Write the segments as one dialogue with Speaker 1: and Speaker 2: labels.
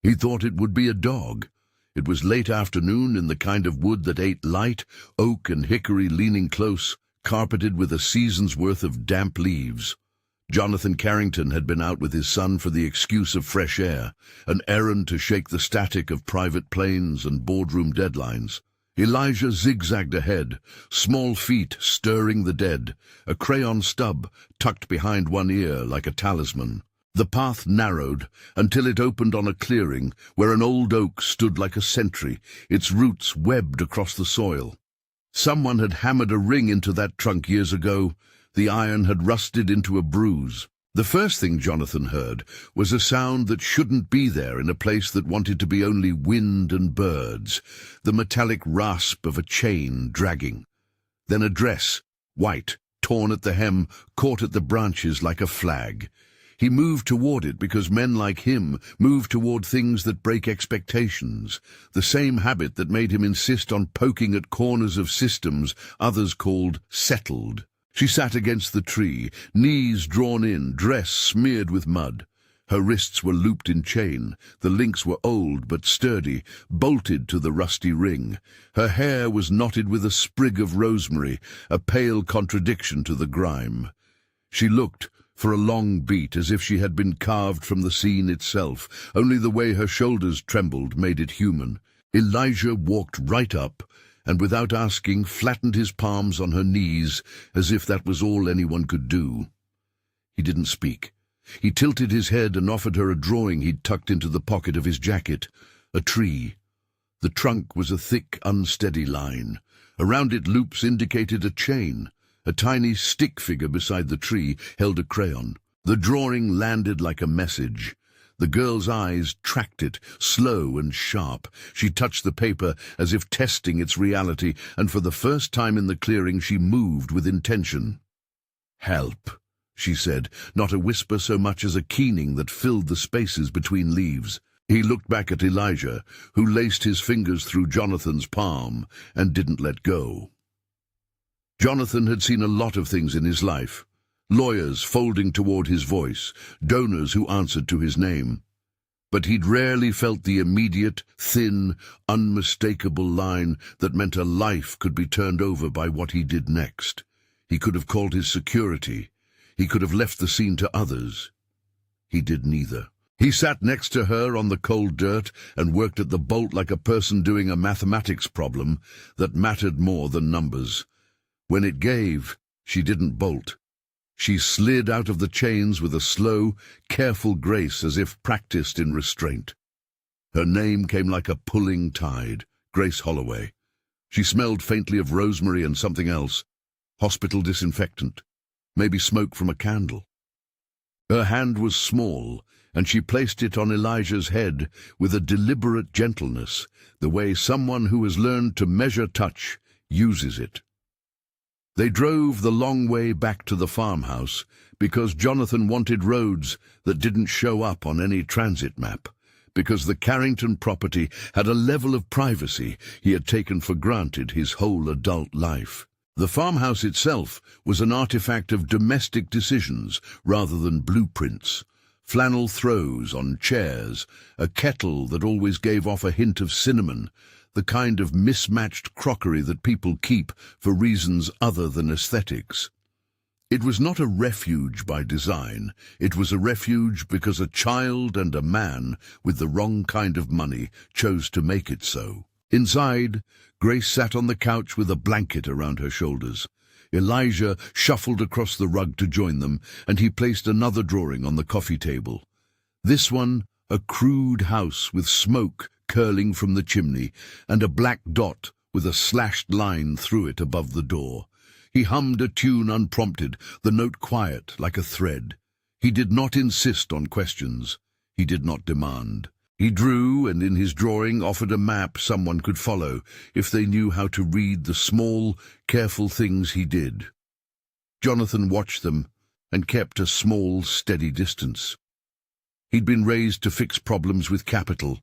Speaker 1: He thought it would be a dog. It was late afternoon in the kind of wood that ate light, oak and hickory leaning close, carpeted with a season's worth of damp leaves. Jonathan Carrington had been out with his son for the excuse of fresh air, an errand to shake the static of private planes and boardroom deadlines. Elijah zigzagged ahead, small feet stirring the dead, a crayon stub tucked behind one ear like a talisman. The path narrowed until it opened on a clearing where an old oak stood like a sentry, its roots webbed across the soil. Someone had hammered a ring into that trunk years ago. The iron had rusted into a bruise. The first thing Jonathan heard was a sound that shouldn't be there in a place that wanted to be only wind and birds, the metallic rasp of a chain dragging. Then a dress, white, torn at the hem, caught at the branches like a flag. He moved toward it because men like him move toward things that break expectations, the same habit that made him insist on poking at corners of systems others called settled. She sat against the tree, knees drawn in, dress smeared with mud. Her wrists were looped in chain, the links were old but sturdy, bolted to the rusty ring. Her hair was knotted with a sprig of rosemary, a pale contradiction to the grime. She looked for a long beat as if she had been carved from the scene itself. Only the way her shoulders trembled made it human. Elijah walked right up, and without asking flattened his palms on her knees as if that was all anyone could do. He didn't speak. He tilted his head and offered her a drawing he'd tucked into the pocket of his jacket. A tree. The trunk was a thick, unsteady line. Around it loops indicated a chain. A tiny stick figure beside the tree held a crayon. The drawing landed like a message. The girl's eyes tracked it, slow and sharp. She touched the paper as if testing its reality, and for the first time in the clearing she moved with intention. "Help," she said, not a whisper so much as a keening that filled the spaces between leaves. He looked back at Elijah, who laced his fingers through Jonathan's palm and didn't let go. Jonathan had seen a lot of things in his life. Lawyers folding toward his voice, donors who answered to his name. But he'd rarely felt the immediate, thin, unmistakable line that meant a life could be turned over by what he did next. He could have called his security. He could have left the scene to others. He did neither. He sat next to her on the cold dirt and worked at the bolt like a person doing a mathematics problem that mattered more than numbers. When it gave, she didn't bolt. She slid out of the chains with a slow, careful grace as if practiced in restraint. Her name came like a pulling tide, Grace Holloway. She smelled faintly of rosemary and something else, hospital disinfectant, maybe smoke from a candle. Her hand was small, and she placed it on Elijah's head with a deliberate gentleness, the way someone who has learned to measure touch uses it. They drove the long way back to the farmhouse because Jonathan wanted roads that didn't show up on any transit map, because the Carrington property had a level of privacy he had taken for granted his whole adult life. The farmhouse itself was an artifact of domestic decisions rather than blueprints. Flannel throws on chairs, a kettle that always gave off a hint of cinnamon, the kind of mismatched crockery that people keep for reasons other than aesthetics. It was not a refuge by design. It was a refuge because a child and a man with the wrong kind of money chose to make it so. Inside, Grace sat on the couch with a blanket around her shoulders. Elijah shuffled across the rug to join them, and he placed another drawing on the coffee table. This one, a crude house with smoke curling from the chimney, and a black dot with a slashed line through it above the door. He hummed a tune unprompted, the note quiet like a thread. He did not insist on questions. He did not demand. He drew, and in his drawing offered a map someone could follow if they knew how to read the small, careful things he did. Jonathan watched them and kept a small, steady distance. He'd been raised to fix problems with capital.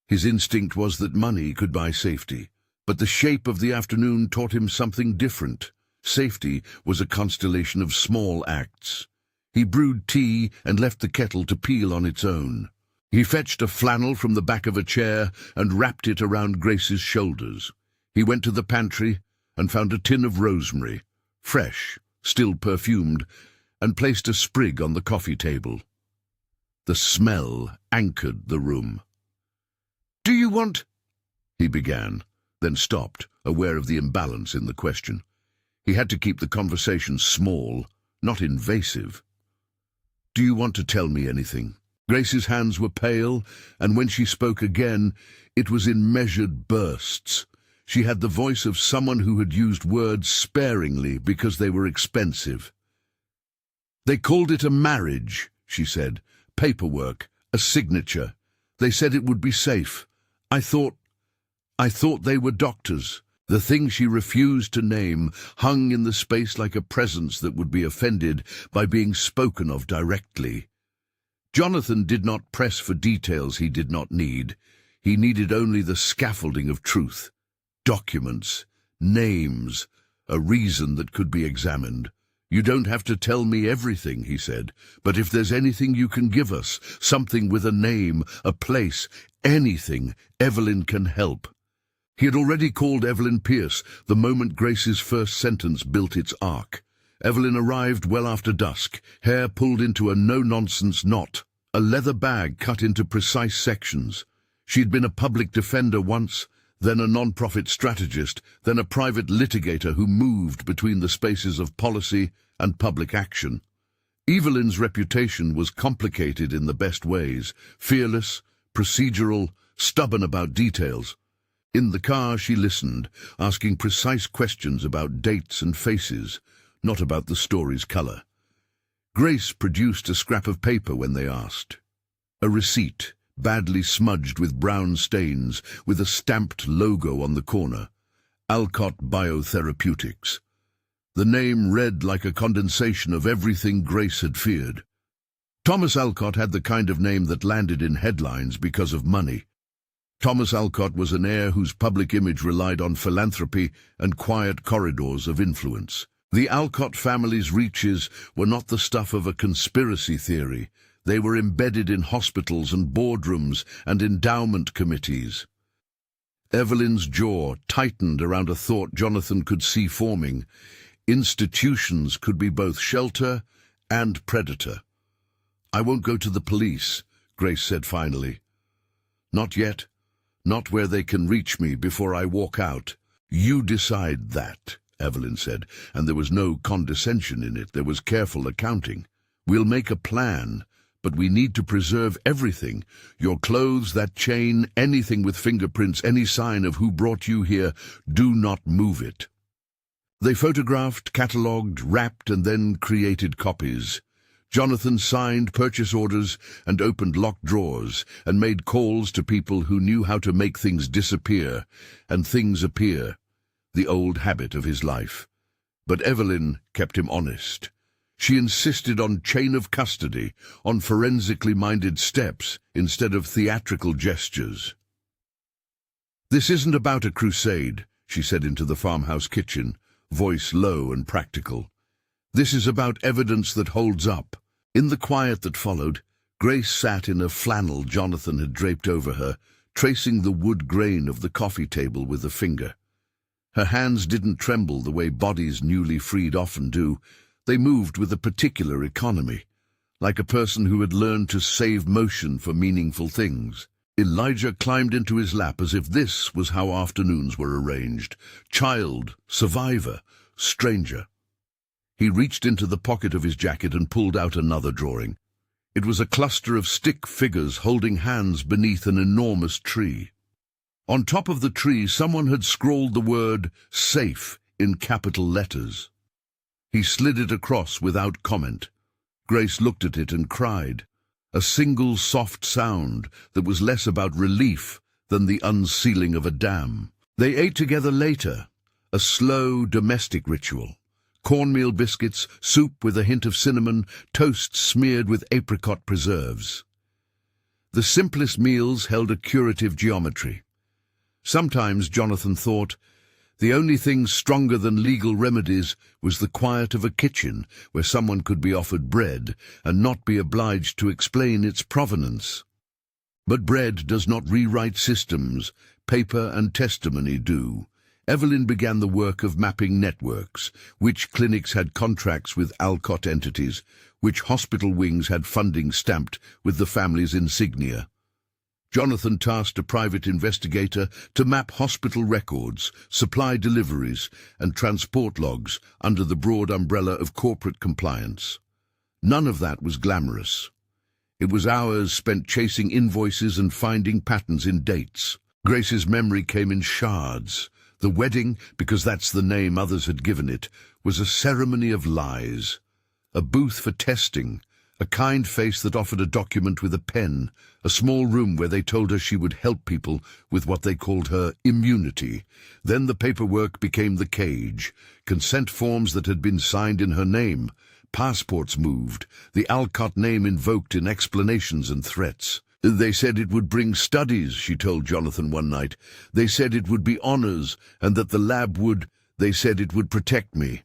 Speaker 1: His instinct was that money could buy safety, but the shape of the afternoon taught him something different. Safety was a constellation of small acts. He brewed tea and left the kettle to peel on its own. He fetched a flannel from the back of a chair and wrapped it around Grace's shoulders. He went to the pantry and found a tin of rosemary, fresh, still perfumed, and placed a sprig on the coffee table. The smell anchored the room. "Do you want—" he began, then stopped, aware of the imbalance in the question. He had to keep the conversation small, not invasive. "Do you want to tell me anything?" Grace's hands were pale, and when she spoke again, it was in measured bursts. She had the voice of someone who had used words sparingly because they were expensive. "They called it a marriage," she said. "Paperwork, a signature. They said it would be safe. I thought they were doctors." The thing she refused to name hung in the space like a presence that would be offended by being spoken of directly. Jonathan did not press for details he did not need. He needed only the scaffolding of truth. Documents, names, a reason that could be examined. "You don't have to tell me everything," he said, "but if there's anything you can give us, something with a name, a place, anything, Evelyn can help." He had already called Evelyn Pierce the moment Grace's first sentence built its arc. Evelyn arrived well after dusk, hair pulled into a no-nonsense knot, a leather bag cut into precise sections. She'd been a public defender once, then a non-profit strategist, then a private litigator who moved between the spaces of policy and public action. Evelyn's reputation was complicated in the best ways, fearless, procedural, stubborn about details. In the car she listened, asking precise questions about dates and faces, not about the story's color. Grace produced a scrap of paper when they asked. A receipt, badly smudged with brown stains, with a stamped logo on the corner. Alcott Biotherapeutics. The name read like a condensation of everything Grace had feared. Thomas Alcott had the kind of name that landed in headlines because of money. Thomas Alcott was an heir whose public image relied on philanthropy and quiet corridors of influence. The Alcott family's reaches were not the stuff of a conspiracy theory. They were embedded in hospitals and boardrooms and endowment committees. Evelyn's jaw tightened around a thought Jonathan could see forming. Institutions could be both shelter and predator. "I won't go to the police," Grace said finally. "Not yet. Not where they can reach me before I walk out." "You decide that," Evelyn said, and there was no condescension in it. There was careful accounting. "We'll make a plan, but we need to preserve everything. Your clothes, that chain, anything with fingerprints, any sign of who brought you here. Do not move it." They photographed, catalogued, wrapped, and then created copies. Jonathan signed purchase orders and opened locked drawers and made calls to people who knew how to make things disappear and things appear, the old habit of his life. But Evelyn kept him honest. She insisted on chain of custody, on forensically minded steps instead of theatrical gestures. "This isn't about a crusade," she said into the farmhouse kitchen, voice low and practical. "This is about evidence that holds up." In the quiet that followed, Grace sat in a flannel Jonathan had draped over her, tracing the wood grain of the coffee table with a finger. Her hands didn't tremble the way bodies newly freed often do. They moved with a particular economy, like a person who had learned to save motion for meaningful things. Elijah climbed into his lap as if this was how afternoons were arranged. Child, survivor, stranger. He reached into the pocket of his jacket and pulled out another drawing. It was a cluster of stick figures holding hands beneath an enormous tree. On top of the tree, someone had scrawled the word "safe" in capital letters. He slid it across without comment. Grace looked at it and cried. A single soft sound that was less about relief than the unsealing of a dam. They ate together later, a slow domestic ritual. Cornmeal biscuits, soup with a hint of cinnamon, toast smeared with apricot preserves. The simplest meals held a curative geometry. Sometimes, Jonathan thought, the only thing stronger than legal remedies was the quiet of a kitchen where someone could be offered bread and not be obliged to explain its provenance. But bread does not rewrite systems, paper and testimony do. Evelyn began the work of mapping networks, which clinics had contracts with Alcott entities, which hospital wings had funding stamped with the family's insignia. Jonathan tasked a private investigator to map hospital records, supply deliveries, and transport logs under the broad umbrella of corporate compliance. None of that was glamorous. It was hours spent chasing invoices and finding patterns in dates. Grace's memory came in shards. The wedding, because that's the name others had given it, was a ceremony of lies. A booth for testing, a kind face that offered a document with a pen, a small room where they told her she would help people with what they called her immunity. Then the paperwork became the cage, consent forms that had been signed in her name, passports moved, the Alcott name invoked in explanations and threats. They said it would bring studies, she told Jonathan one night. They said it would be honors, and that the lab would, they said it would protect me.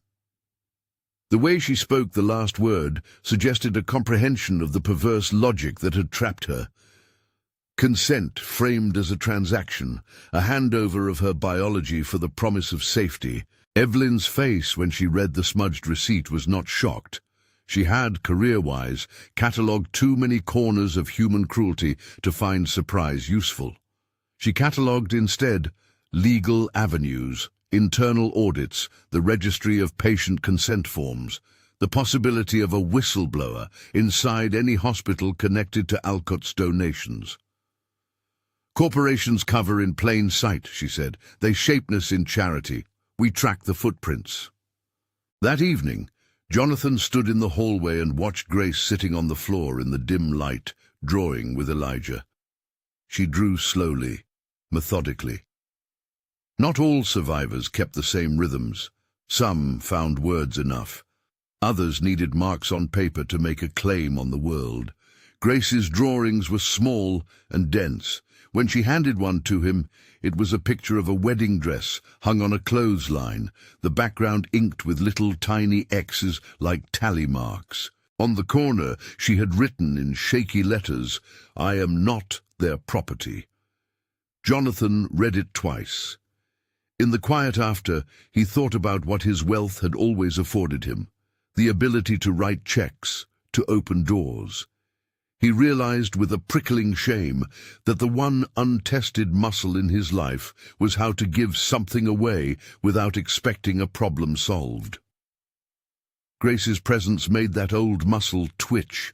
Speaker 1: The way she spoke the last word suggested a comprehension of the perverse logic that had trapped her. Consent framed as a transaction, a handover of her biology for the promise of safety. Evelyn's face when she read the smudged receipt was not shocked. She had, career-wise, catalogued too many corners of human cruelty to find surprise useful. She catalogued instead legal avenues, internal audits, the registry of patient consent forms, the possibility of a whistleblower inside any hospital connected to Alcott's donations. Corporations cover in plain sight, she said. They shapeness in charity. We track the footprints. That evening, Jonathan stood in the hallway and watched Grace sitting on the floor in the dim light, drawing with Elijah. She drew slowly, methodically. Not all survivors kept the same rhythms. Some found words enough. Others needed marks on paper to make a claim on the world. Grace's drawings were small and dense. When she handed one to him, it was a picture of a wedding dress hung on a clothesline, the background inked with little tiny X's like tally marks. On the corner, she had written in shaky letters, "I am not their property." Jonathan read it twice. In the quiet after, he thought about what his wealth had always afforded him, the ability to write checks, to open doors. He realized with a prickling shame that the one untested muscle in his life was how to give something away without expecting a problem solved. Grace's presence made that old muscle twitch.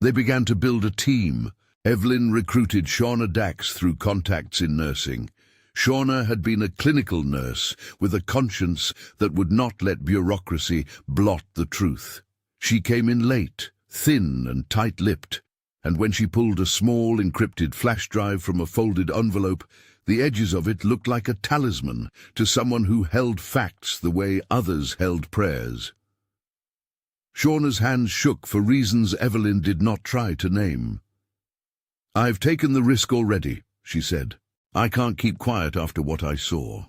Speaker 1: They began to build a team. Evelyn recruited Shauna Dax through contacts in nursing. Shauna had been a clinical nurse with a conscience that would not let bureaucracy blot the truth. She came in late, thin and tight-lipped, and when she pulled a small encrypted flash drive from a folded envelope, the edges of it looked like a talisman to someone who held facts the way others held prayers. Shauna's hands shook for reasons Evelyn did not try to name. "I've taken the risk already," she said. "I can't keep quiet after what I saw."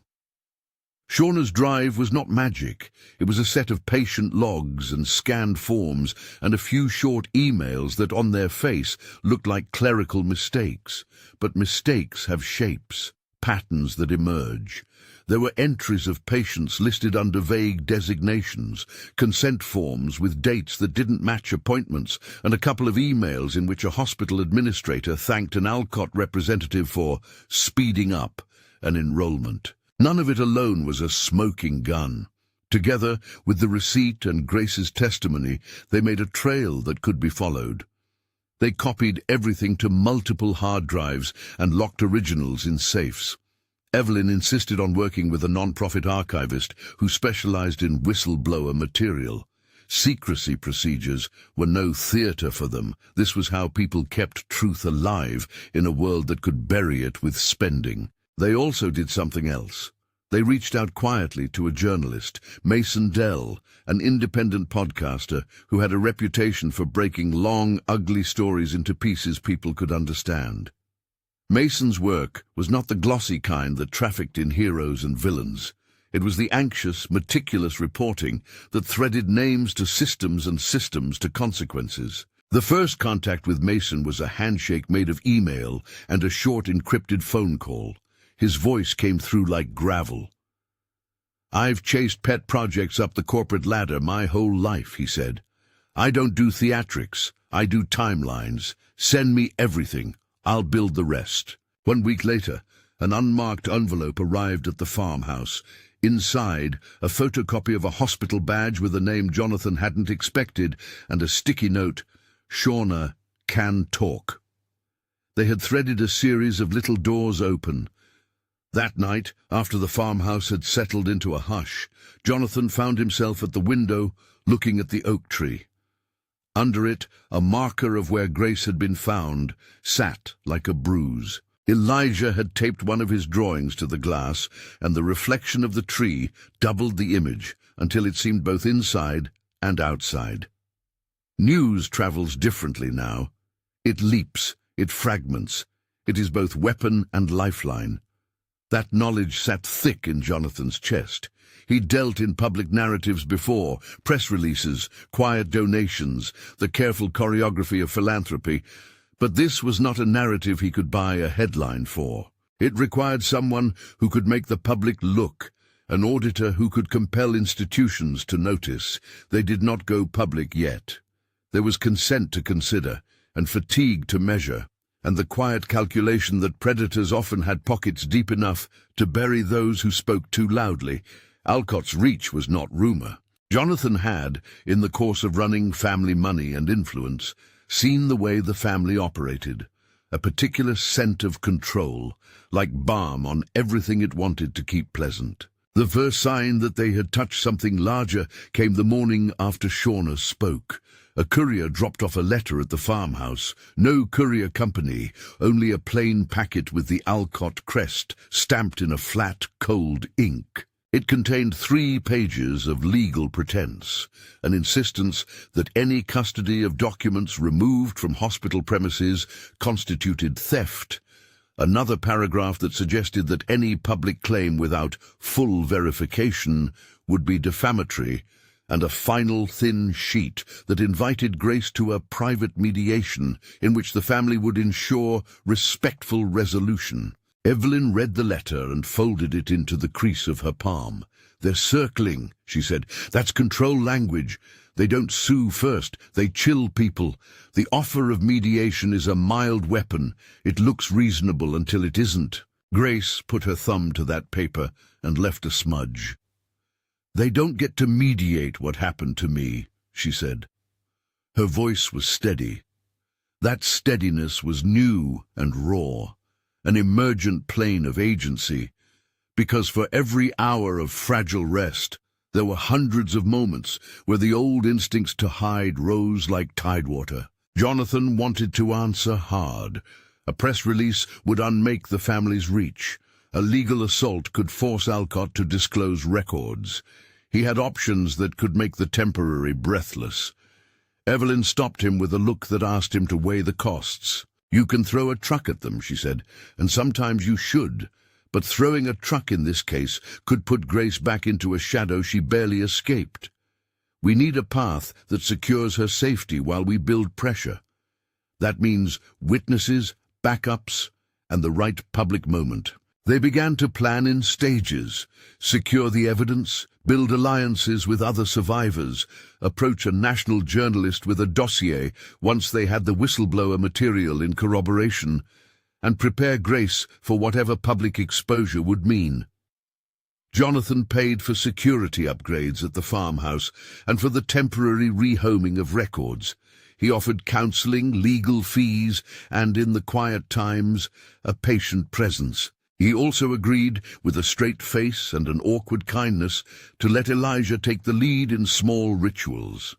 Speaker 1: Shauna's drive was not magic. It was a set of patient logs and scanned forms and a few short emails that on their face looked like clerical mistakes. But mistakes have shapes, patterns that emerge. There were entries of patients listed under vague designations, consent forms with dates that didn't match appointments, and a couple of emails in which a hospital administrator thanked an Alcott representative for speeding up an enrollment. None of it alone was a smoking gun. Together, with the receipt and Grace's testimony, they made a trail that could be followed. They copied everything to multiple hard drives and locked originals in safes. Evelyn insisted on working with a non-profit archivist who specialized in whistleblower material. Secrecy procedures were no theater for them. This was how people kept truth alive in a world that could bury it with spending. They also did something else. They reached out quietly to a journalist, Mason Dell, an independent podcaster who had a reputation for breaking long, ugly stories into pieces people could understand. Mason's work was not the glossy kind that trafficked in heroes and villains. It was the anxious, meticulous reporting that threaded names to systems and systems to consequences. The first contact with Mason was a handshake made of email and a short encrypted phone call. His voice came through like gravel. "I've chased pet projects up the corporate ladder my whole life," he said. "I don't do theatrics. I do timelines. Send me everything. I'll build the rest." 1 week later, an unmarked envelope arrived at the farmhouse. Inside, a photocopy of a hospital badge with a name Jonathan hadn't expected and a sticky note, "Shauna can talk." They had threaded a series of little doors open. That night, after the farmhouse had settled into a hush, Jonathan found himself at the window, looking at the oak tree. Under it, a marker of where Grace had been found sat like a bruise. Elijah had taped one of his drawings to the glass, and the reflection of the tree doubled the image until it seemed both inside and outside. News travels differently now. It leaps, it fragments. It is both weapon and lifeline. That knowledge sat thick in Jonathan's chest. He dealt in public narratives before, press releases, quiet donations, the careful choreography of philanthropy, but this was not a narrative he could buy a headline for. It required someone who could make the public look, an auditor who could compel institutions to notice. They did not go public yet. There was consent to consider, and fatigue to measure, and the quiet calculation that predators often had pockets deep enough to bury those who spoke too loudly. Alcott's reach was not rumor. Jonathan had, in the course of running family money and influence, seen the way the family operated, a particular scent of control, like balm on everything it wanted to keep pleasant. The first sign that they had touched something larger came the morning after Shauna spoke. A courier dropped off a letter at the farmhouse. No courier company, only a plain packet with the Alcott crest stamped in a flat, cold ink. It contained 3 pages of legal pretense, an insistence that any custody of documents removed from hospital premises constituted theft, another paragraph that suggested that any public claim without full verification would be defamatory, and a final thin sheet that invited Grace to a private mediation in which the family would ensure respectful resolution. Evelyn read the letter and folded it into the crease of her palm. "They're circling," she said. "That's control language. They don't sue first. They chill people. The offer of mediation is a mild weapon. It looks reasonable until it isn't." Grace put her thumb to that paper and left a smudge. "They don't get to mediate what happened to me," she said. Her voice was steady. That steadiness was new and raw, an emergent plane of agency, because for every hour of fragile rest, there were hundreds of moments where the old instincts to hide rose like tidewater. Jonathan wanted to answer hard. A press release would unmake the family's reach. A legal assault could force Alcott to disclose records. He had options that could make the temporary breathless. Evelyn stopped him with a look that asked him to weigh the costs. "You can throw a truck at them," she said, "and sometimes you should. But throwing a truck in this case could put Grace back into a shadow she barely escaped. We need a path that secures her safety while we build pressure. That means witnesses, backups, and the right public moment." They began to plan in stages, secure the evidence, build alliances with other survivors, approach a national journalist with a dossier once they had the whistleblower material in corroboration, and prepare Grace for whatever public exposure would mean. Jonathan paid for security upgrades at the farmhouse and for the temporary rehoming of records. He offered counseling, legal fees, and, in the quiet times, a patient presence. He also agreed, with a straight face and an awkward kindness, to let Elijah take the lead in small rituals.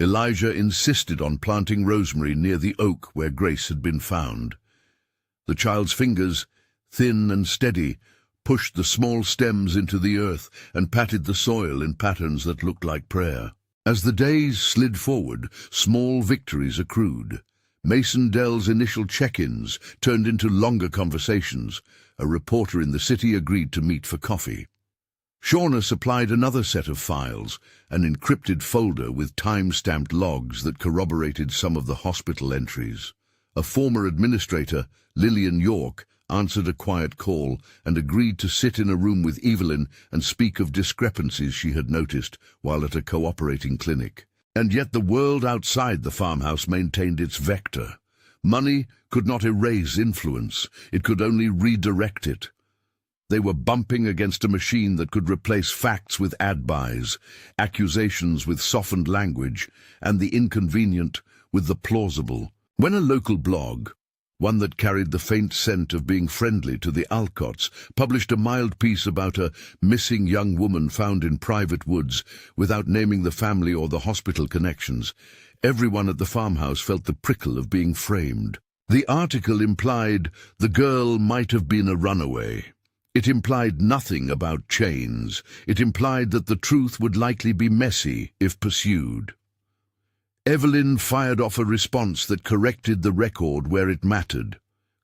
Speaker 1: Elijah insisted on planting rosemary near the oak where Grace had been found. The child's fingers, thin and steady, pushed the small stems into the earth and patted the soil in patterns that looked like prayer. As the days slid forward, small victories accrued. Mason Dell's initial check-ins turned into longer conversations. A reporter in the city agreed to meet for coffee. Shauna supplied another set of files, an encrypted folder with time-stamped logs that corroborated some of the hospital entries. A former administrator, Lillian York, answered a quiet call and agreed to sit in a room with Evelyn and speak of discrepancies she had noticed while at a cooperating clinic. And yet the world outside the farmhouse maintained its vector. Money could not erase influence, it could only redirect it. They were bumping against a machine that could replace facts with ad buys, accusations with softened language, and the inconvenient with the plausible. When a local blog, one that carried the faint scent of being friendly to the Alcotts, published a mild piece about a missing young woman found in private woods without naming the family or the hospital connections, everyone at the farmhouse felt the prickle of being framed. The article implied the girl might have been a runaway. It implied nothing about chains. It implied that the truth would likely be messy if pursued. Evelyn fired off a response that corrected the record where it mattered.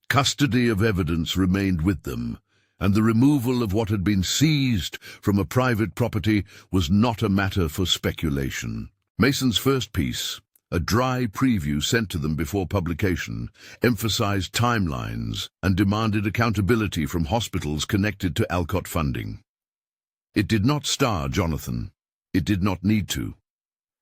Speaker 1: Custody of evidence remained with them, and the removal of what had been seized from a private property was not a matter for speculation. Mason's first piece, a dry preview sent to them before publication, emphasized timelines and demanded accountability from hospitals connected to Alcott funding. It did not star Jonathan. It did not need to.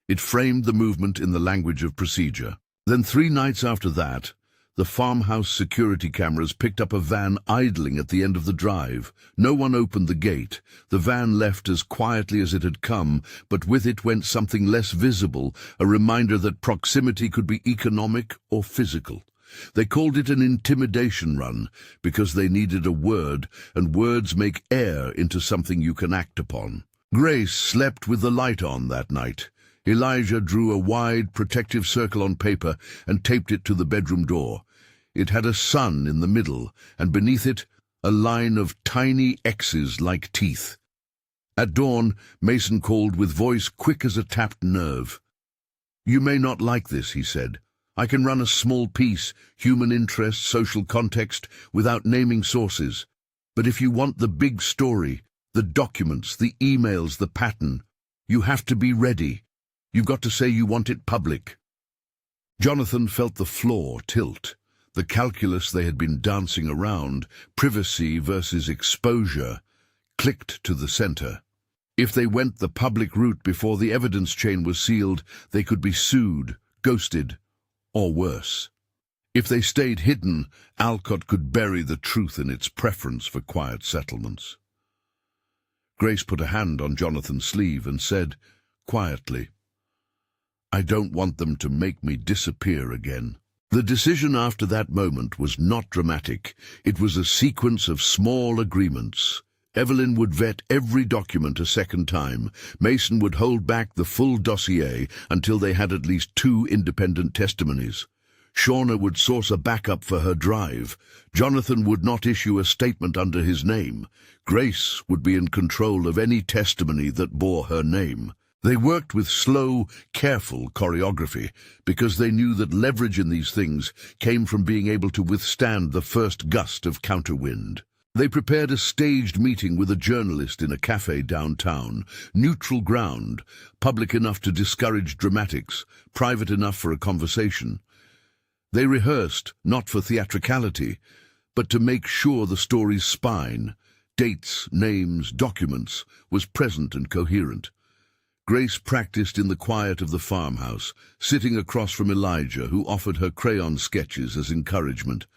Speaker 1: It framed the movement in the language of procedure. Then 3 nights after that, the farmhouse security cameras picked up a van idling at the end of the drive. No one opened the gate. The van left as quietly as it had come, but with it went something less visible, a reminder that proximity could be economic or physical. They called it an intimidation run because they needed a word, and words make air into something you can act upon. Grace slept with the light on that night. Elijah drew a wide, protective circle on paper and taped it to the bedroom door. It had a sun in the middle, and beneath it, a line of tiny X's like teeth. At dawn, Mason called with voice quick as a tapped nerve. "You may not like this," he said. "I can run a small piece, human interest, social context, without naming sources. But if you want the big story, the documents, the emails, the pattern, you have to be ready. You've got to say you want it public." Jonathan felt the floor tilt. The calculus they had been dancing around, privacy versus exposure, clicked to the center. If they went the public route before the evidence chain was sealed, they could be sued, ghosted, or worse. If they stayed hidden, Alcott could bury the truth in its preference for quiet settlements. Grace put a hand on Jonathan's sleeve and said, quietly, "I don't want them to make me disappear again." The decision after that moment was not dramatic. It was a sequence of small agreements. Evelyn would vet every document a second time. Mason would hold back the full dossier until they had at least 2 independent testimonies. Shauna would source a backup for her drive. Jonathan would not issue a statement under his name. Grace would be in control of any testimony that bore her name. They worked with slow, careful choreography because they knew that leverage in these things came from being able to withstand the first gust of counterwind. They prepared a staged meeting with a journalist in a cafe downtown, neutral ground, public enough to discourage dramatics, private enough for a conversation. They rehearsed, not for theatricality, but to make sure the story's spine, dates, names, documents, was present and coherent. Grace practiced in the quiet of the farmhouse, sitting across from Elijah, who offered her crayon sketches as encouragement.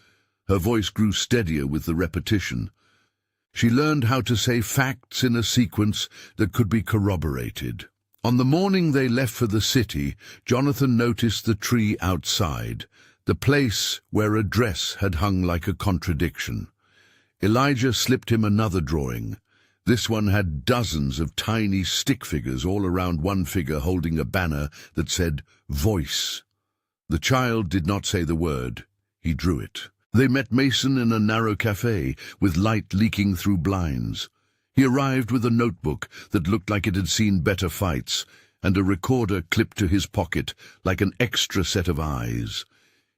Speaker 1: Her voice grew steadier with the repetition. She learned how to say facts in a sequence that could be corroborated. On the morning they left for the city, Jonathan noticed the tree outside, the place where a dress had hung like a contradiction. Elijah slipped him another drawing. This one had dozens of tiny stick figures all around one figure holding a banner that said, "Voice." The child did not say the word. He drew it. They met Mason in a narrow cafe, with light leaking through blinds. He arrived with a notebook that looked like it had seen better fights, and a recorder clipped to his pocket like an extra set of eyes.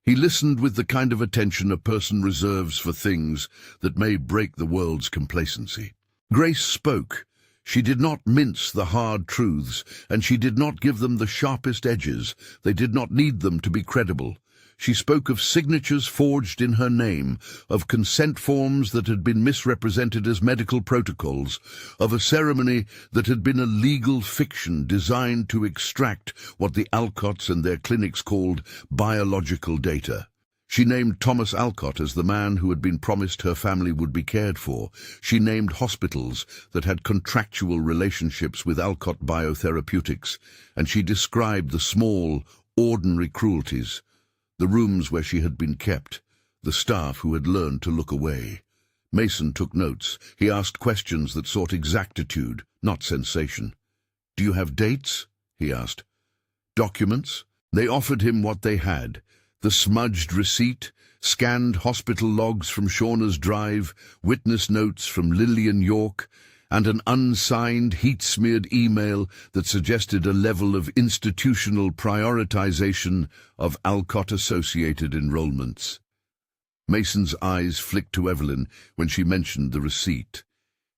Speaker 1: He listened with the kind of attention a person reserves for things that may break the world's complacency. Grace spoke. She did not mince the hard truths, and she did not give them the sharpest edges. They did not need them to be credible. She spoke of signatures forged in her name, of consent forms that had been misrepresented as medical protocols, of a ceremony that had been a legal fiction designed to extract what the Alcotts and their clinics called biological data. She named Thomas Alcott as the man who had been promised her family would be cared for. She named hospitals that had contractual relationships with Alcott Biotherapeutics, and she described the small, ordinary cruelties, the rooms where she had been kept, the staff who had learned to look away. Mason took notes. He asked questions that sought exactitude, not sensation. "Do you have dates?" he asked. "Documents?" They offered him what they had: the smudged receipt, scanned hospital logs from Shauna's Drive, witness notes from Lillian York, and an unsigned, heat-smeared email that suggested a level of institutional prioritization of Alcott-associated enrollments. Mason's eyes flicked to Evelyn when she mentioned the receipt.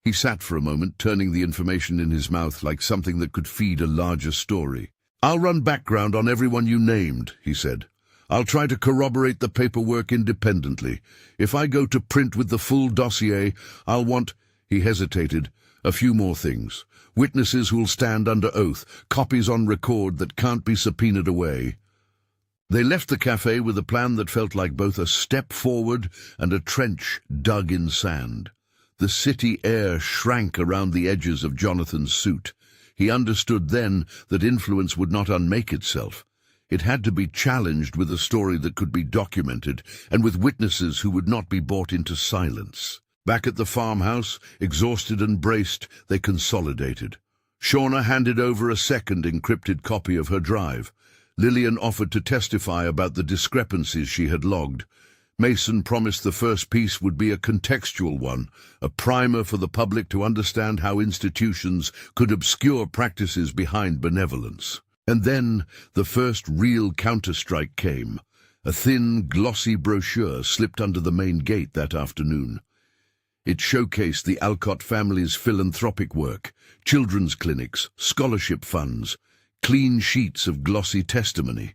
Speaker 1: He sat for a moment, turning the information in his mouth like something that could feed a larger story. "I'll run background on everyone you named," he said. "I'll try to corroborate the paperwork independently. If I go to print with the full dossier, I'll want—" He hesitated. "A few more things. Witnesses who'll stand under oath, copies on record that can't be subpoenaed away." They left the cafe with a plan that felt like both a step forward and a trench dug in sand. The city air shrank around the edges of Jonathan's suit. He understood then that influence would not unmake itself. It had to be challenged with a story that could be documented, and with witnesses who would not be brought into silence. Back at the farmhouse, exhausted and braced, they consolidated. Shauna handed over a second encrypted copy of her drive. Lillian offered to testify about the discrepancies she had logged. Mason promised the first piece would be a contextual one, a primer for the public to understand how institutions could obscure practices behind benevolence. And then the first real counterstrike came. A thin, glossy brochure slipped under the main gate that afternoon. It showcased the Alcott family's philanthropic work, children's clinics, scholarship funds, clean sheets of glossy testimony.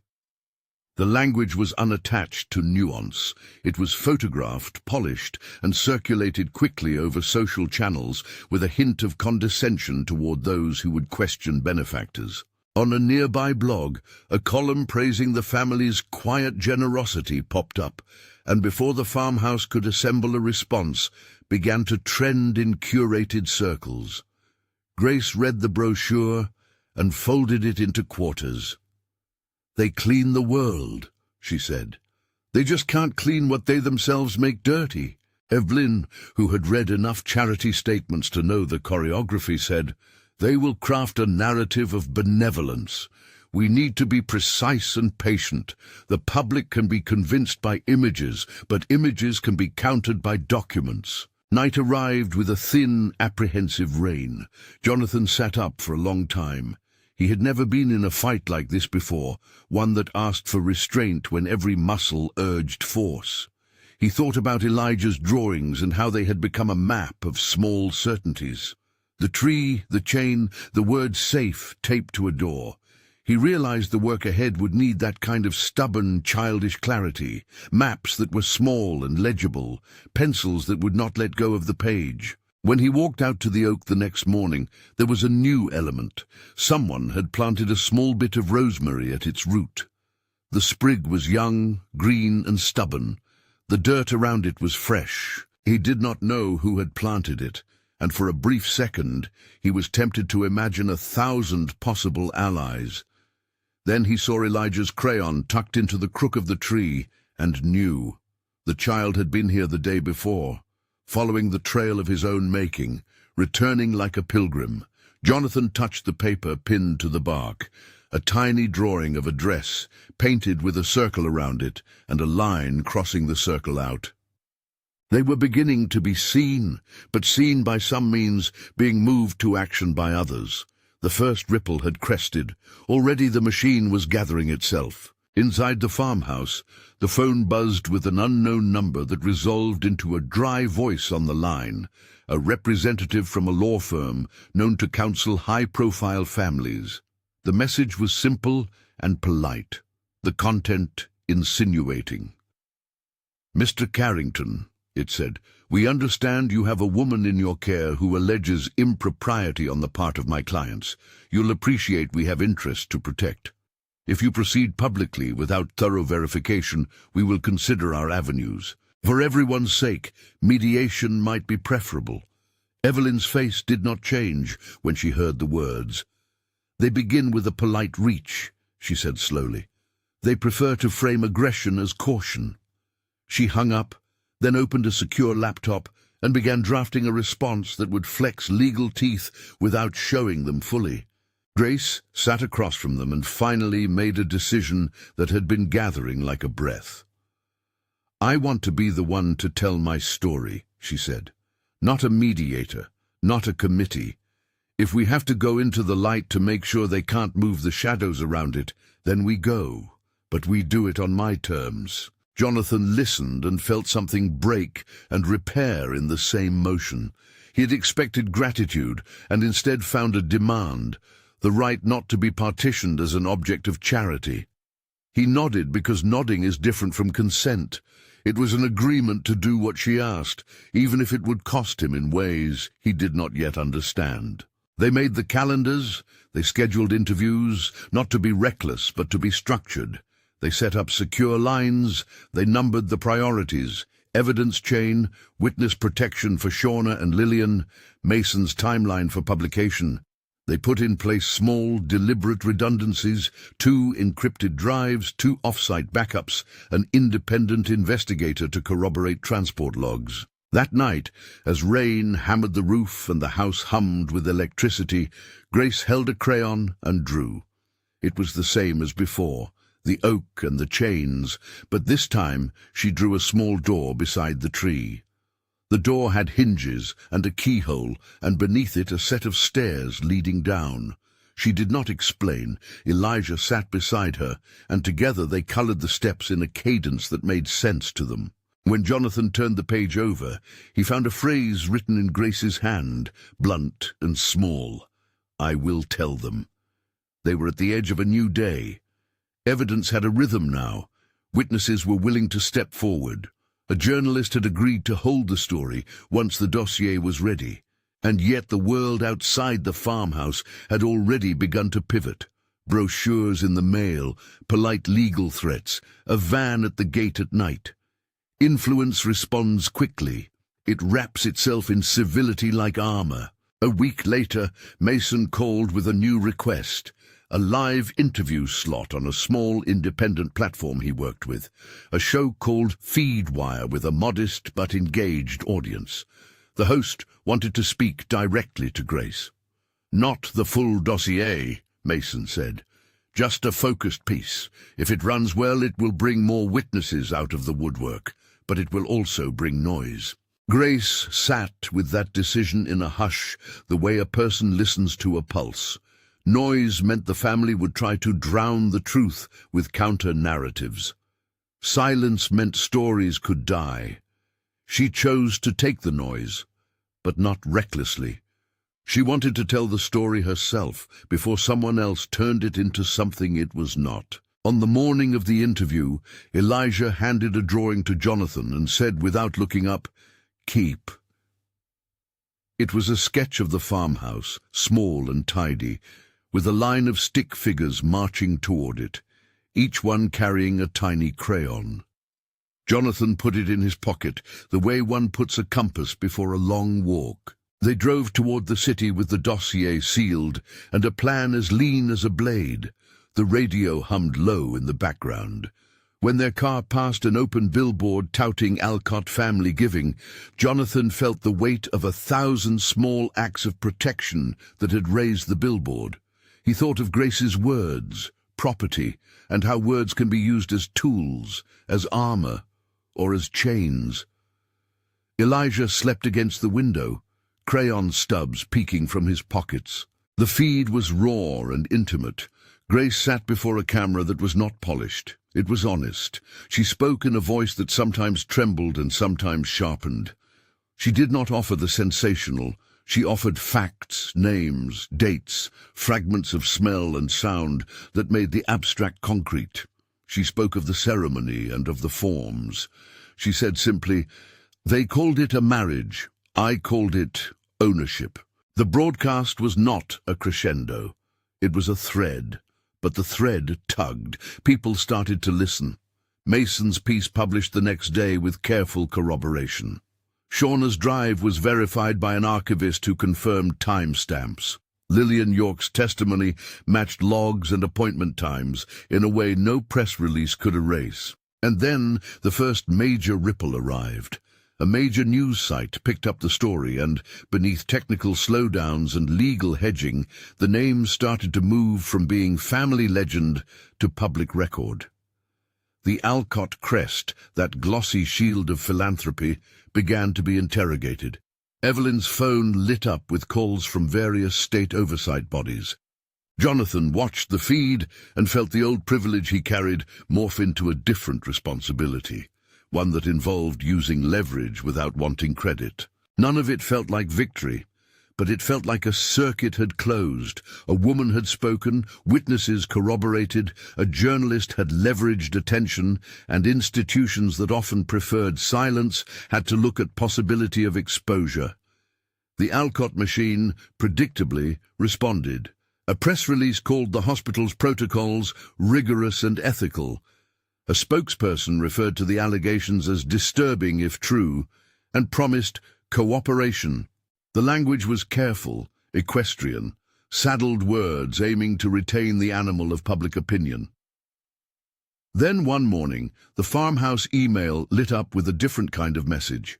Speaker 1: The language was unattached to nuance. It was photographed, polished, and circulated quickly over social channels with a hint of condescension toward those who would question benefactors. On a nearby blog, a column praising the family's quiet generosity popped up, and before the farmhouse could assemble a response, began to trend in curated circles. Grace read the brochure and folded it into quarters. "They clean the world," she said. "They just can't clean what they themselves make dirty." Evelyn, who had read enough charity statements to know the choreography, said, "They will craft a narrative of benevolence. We need to be precise and patient. The public can be convinced by images, but images can be countered by documents." Night arrived with a thin, apprehensive rain. Jonathan sat up for a long time. He had never been in a fight like this before, one that asked for restraint when every muscle urged force. He thought about Elijah's drawings and how they had become a map of small certainties. The tree, the chain, the word safe taped to a door. He realized the work ahead would need that kind of stubborn, childish clarity, maps that were small and legible, pencils that would not let go of the page. When he walked out to the oak the next morning, there was a new element. Someone had planted a small bit of rosemary at its root. The sprig was young, green, and stubborn. The dirt around it was fresh. He did not know who had planted it, and for a brief second he was tempted to imagine 1,000 possible allies. Then he saw Elijah's crayon tucked into the crook of the tree, and knew. The child had been here the day before, following the trail of his own making, returning like a pilgrim. Jonathan touched the paper pinned to the bark, a tiny drawing of a dress, painted with a circle around it, and a line crossing the circle out. They were beginning to be seen, but seen by some means, being moved to action by others. The first ripple had crested. Already the machine was gathering itself. Inside the farmhouse, the phone buzzed with an unknown number that resolved into a dry voice on the line, a representative from a law firm known to counsel high-profile families. The message was simple and polite, the content insinuating. "Mr. Carrington," it said, "we understand you have a woman in your care who alleges impropriety on the part of my clients. You'll appreciate we have interests to protect. If you proceed publicly without thorough verification, we will consider our avenues. For everyone's sake, mediation might be preferable." Evelyn's face did not change when she heard the words. "They begin with a polite reach," she said slowly. "They prefer to frame aggression as caution." She hung up, then opened a secure laptop and began drafting a response that would flex legal teeth without showing them fully. Grace sat across from them and finally made a decision that had been gathering like a breath. "I want to be the one to tell my story," she said. "Not a mediator, not a committee. If we have to go into the light to make sure they can't move the shadows around it, then we go. But we do it on my terms." Jonathan listened and felt something break and repair in the same motion. He had expected gratitude and instead found a demand, the right not to be partitioned as an object of charity. He nodded because nodding is different from consent. It was an agreement to do what she asked, even if it would cost him in ways he did not yet understand. They made the calendars, they scheduled interviews, not to be reckless but to be structured. They set up secure lines, they numbered the priorities, evidence chain, witness protection for Shauna and Lillian, Mason's timeline for publication. They put in place small, deliberate redundancies, 2 encrypted drives, 2 off-site backups, an independent investigator to corroborate transport logs. That night, as rain hammered the roof and the house hummed with electricity, Grace held a crayon and drew. It was the same as before, the oak and the chains, but this time she drew a small door beside the tree. The door had hinges and a keyhole, and beneath it a set of stairs leading down. She did not explain. Elijah sat beside her, and together they colored the steps in a cadence that made sense to them. When Jonathan turned the page over, he found a phrase written in Grace's hand, blunt and small. "I will tell them." They were at the edge of a new day. Evidence had a rhythm now. Witnesses were willing to step forward. A journalist had agreed to hold the story once the dossier was ready, and yet the world outside the farmhouse had already begun to pivot. Brochures in the mail, polite legal threats, a van at the gate at night. Influence responds quickly. It wraps itself in civility like armor. A week later, Mason called with a new request. A live interview slot on a small independent platform he worked with, a show called Feedwire with a modest but engaged audience. The host wanted to speak directly to Grace. "Not the full dossier," Mason said. "Just a focused piece. If it runs well, it will bring more witnesses out of the woodwork, but it will also bring noise." Grace sat with that decision in a hush, the way a person listens to a pulse. Noise meant the family would try to drown the truth with counter-narratives. Silence meant stories could die. She chose to take the noise, but not recklessly. She wanted to tell the story herself before someone else turned it into something it was not. On the morning of the interview, Elijah handed a drawing to Jonathan and said without looking up, "Keep." It was a sketch of the farmhouse, small and tidy, with a line of stick figures marching toward it, each one carrying a tiny crayon. Jonathan put it in his pocket, the way one puts a compass before a long walk. They drove toward the city with the dossier sealed and a plan as lean as a blade. The radio hummed low in the background. When their car passed an open billboard touting Alcott family giving, Jonathan felt the weight of 1,000 small acts of protection that had raised the billboard. He thought of Grace's words, property, and how words can be used as tools, as armor, or as chains. Elijah slept against the window, crayon stubs peeking from his pockets. The feed was raw and intimate. Grace sat before a camera that was not polished. It was honest. She spoke in a voice that sometimes trembled and sometimes sharpened. She did not offer the sensational. She offered facts, names, dates, fragments of smell and sound that made the abstract concrete. She spoke of the ceremony and of the forms. She said simply, "They called it a marriage. I called it ownership." The broadcast was not a crescendo. It was a thread. But the thread tugged. People started to listen. Mason's piece published the next day with careful corroboration. Shauna's drive was verified by an archivist who confirmed timestamps. Lillian York's testimony matched logs and appointment times in a way no press release could erase. And then the first major ripple arrived. A major news site picked up the story, and beneath technical slowdowns and legal hedging, the name started to move from being family legend to public record. The Alcott crest, that glossy shield of philanthropy, began to be interrogated. Evelyn's phone lit up with calls from various state oversight bodies. Jonathan watched the feed and felt the old privilege he carried morph into a different responsibility, one that involved using leverage without wanting credit. None of it felt like victory, but it felt like a circuit had closed. A woman had spoken, witnesses corroborated, a journalist had leveraged attention, and institutions that often preferred silence had to look at possibility of exposure. The Alcott machine, predictably, responded. A press release called the hospital's protocols rigorous and ethical. A spokesperson referred to the allegations as disturbing if true, and promised cooperation. The language was careful, equestrian, saddled words aiming to retain the animal of public opinion. Then one morning, the farmhouse email lit up with a different kind of message.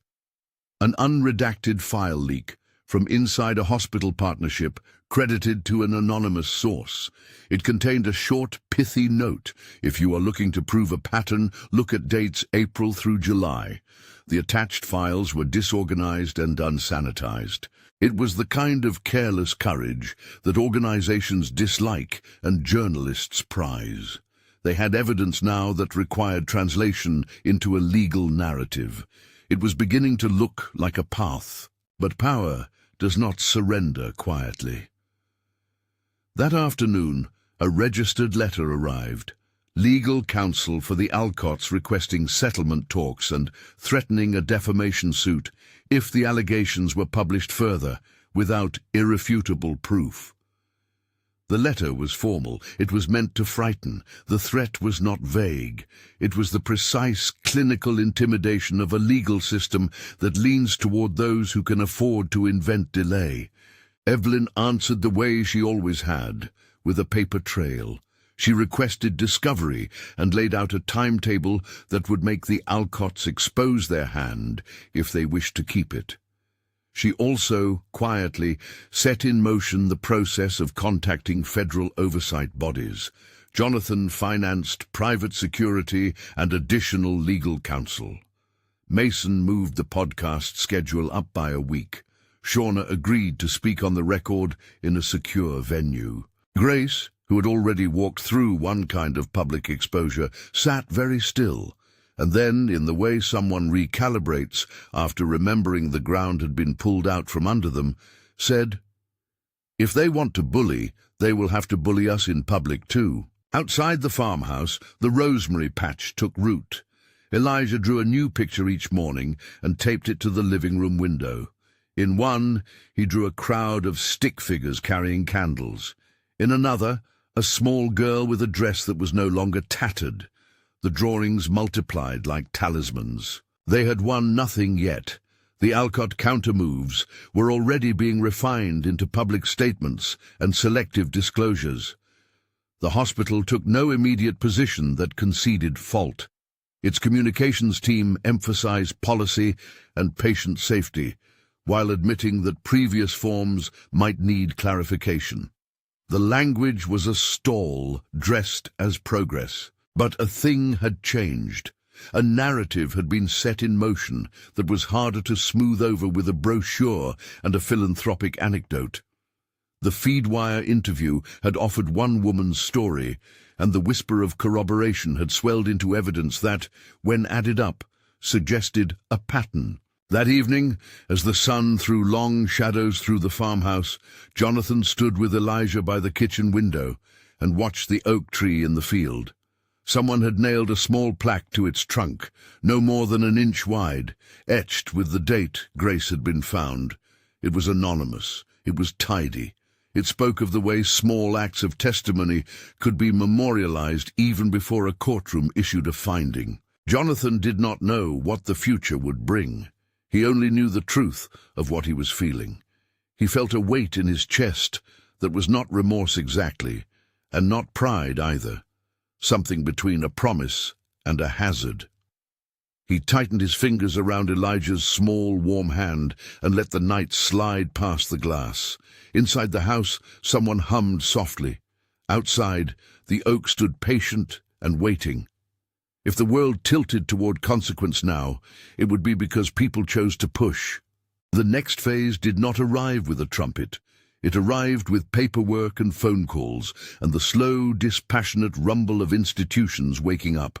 Speaker 1: An unredacted file leak from inside a hospital partnership credited to an anonymous source. It contained a short, pithy note. If you are looking to prove a pattern, look at dates April through July. The attached files were disorganized and unsanitized. It was the kind of careless courage that organizations dislike and journalists prize. They had evidence now that required translation into a legal narrative. It was beginning to look like a path, but power does not surrender quietly. That afternoon, a registered letter arrived. Legal counsel for the Alcotts requesting settlement talks and threatening a defamation suit if the allegations were published further without irrefutable proof. The letter was formal. It was meant to frighten. The threat was not vague. It was the precise clinical intimidation of a legal system that leans toward those who can afford to invent delay. Evelyn answered the way she always had, with a paper trail. She requested discovery and laid out a timetable that would make the Alcotts expose their hand if they wished to keep it. She also, quietly, set in motion the process of contacting federal oversight bodies. Jonathan financed private security and additional legal counsel. Mason moved the podcast schedule up by a week. Shauna agreed to speak on the record in a secure venue. Grace, who had already walked through one kind of public exposure, sat very still, and then, in the way someone recalibrates after remembering the ground had been pulled out from under them, said, "If they want to bully, they will have to bully us in public too." Outside the farmhouse, the rosemary patch took root. Elijah drew a new picture each morning and taped it to the living room window. In one, he drew a crowd of stick figures carrying candles. In another, a small girl with a dress that was no longer tattered. The drawings multiplied like talismans. They had won nothing yet. The Alcott countermoves were already being refined into public statements and selective disclosures. The hospital took no immediate position that conceded fault. Its communications team emphasized policy and patient safety, while admitting that previous forms might need clarification. The language was a stall dressed as progress. But a thing had changed. A narrative had been set in motion that was harder to smooth over with a brochure and a philanthropic anecdote. The feed-wire interview had offered one woman's story, and the whisper of corroboration had swelled into evidence that, when added up, suggested a pattern. That evening, as the sun threw long shadows through the farmhouse, Jonathan stood with Elijah by the kitchen window and watched the oak tree in the field. Someone had nailed a small plaque to its trunk, no more than an inch wide, etched with the date Grace had been found. It was anonymous. It was tidy. It spoke of the way small acts of testimony could be memorialized even before a courtroom issued a finding. Jonathan did not know what the future would bring. He only knew the truth of what he was feeling. He felt a weight in his chest that was not remorse exactly, and not pride either. Something between a promise and a hazard. He tightened his fingers around Elijah's small, warm hand and let the night slide past the glass. Inside the house, someone hummed softly. Outside, the oak stood patient and waiting. If the world tilted toward consequence now, it would be because people chose to push. The next phase did not arrive with a trumpet. It arrived with paperwork and phone calls, and the slow, dispassionate rumble of institutions waking up.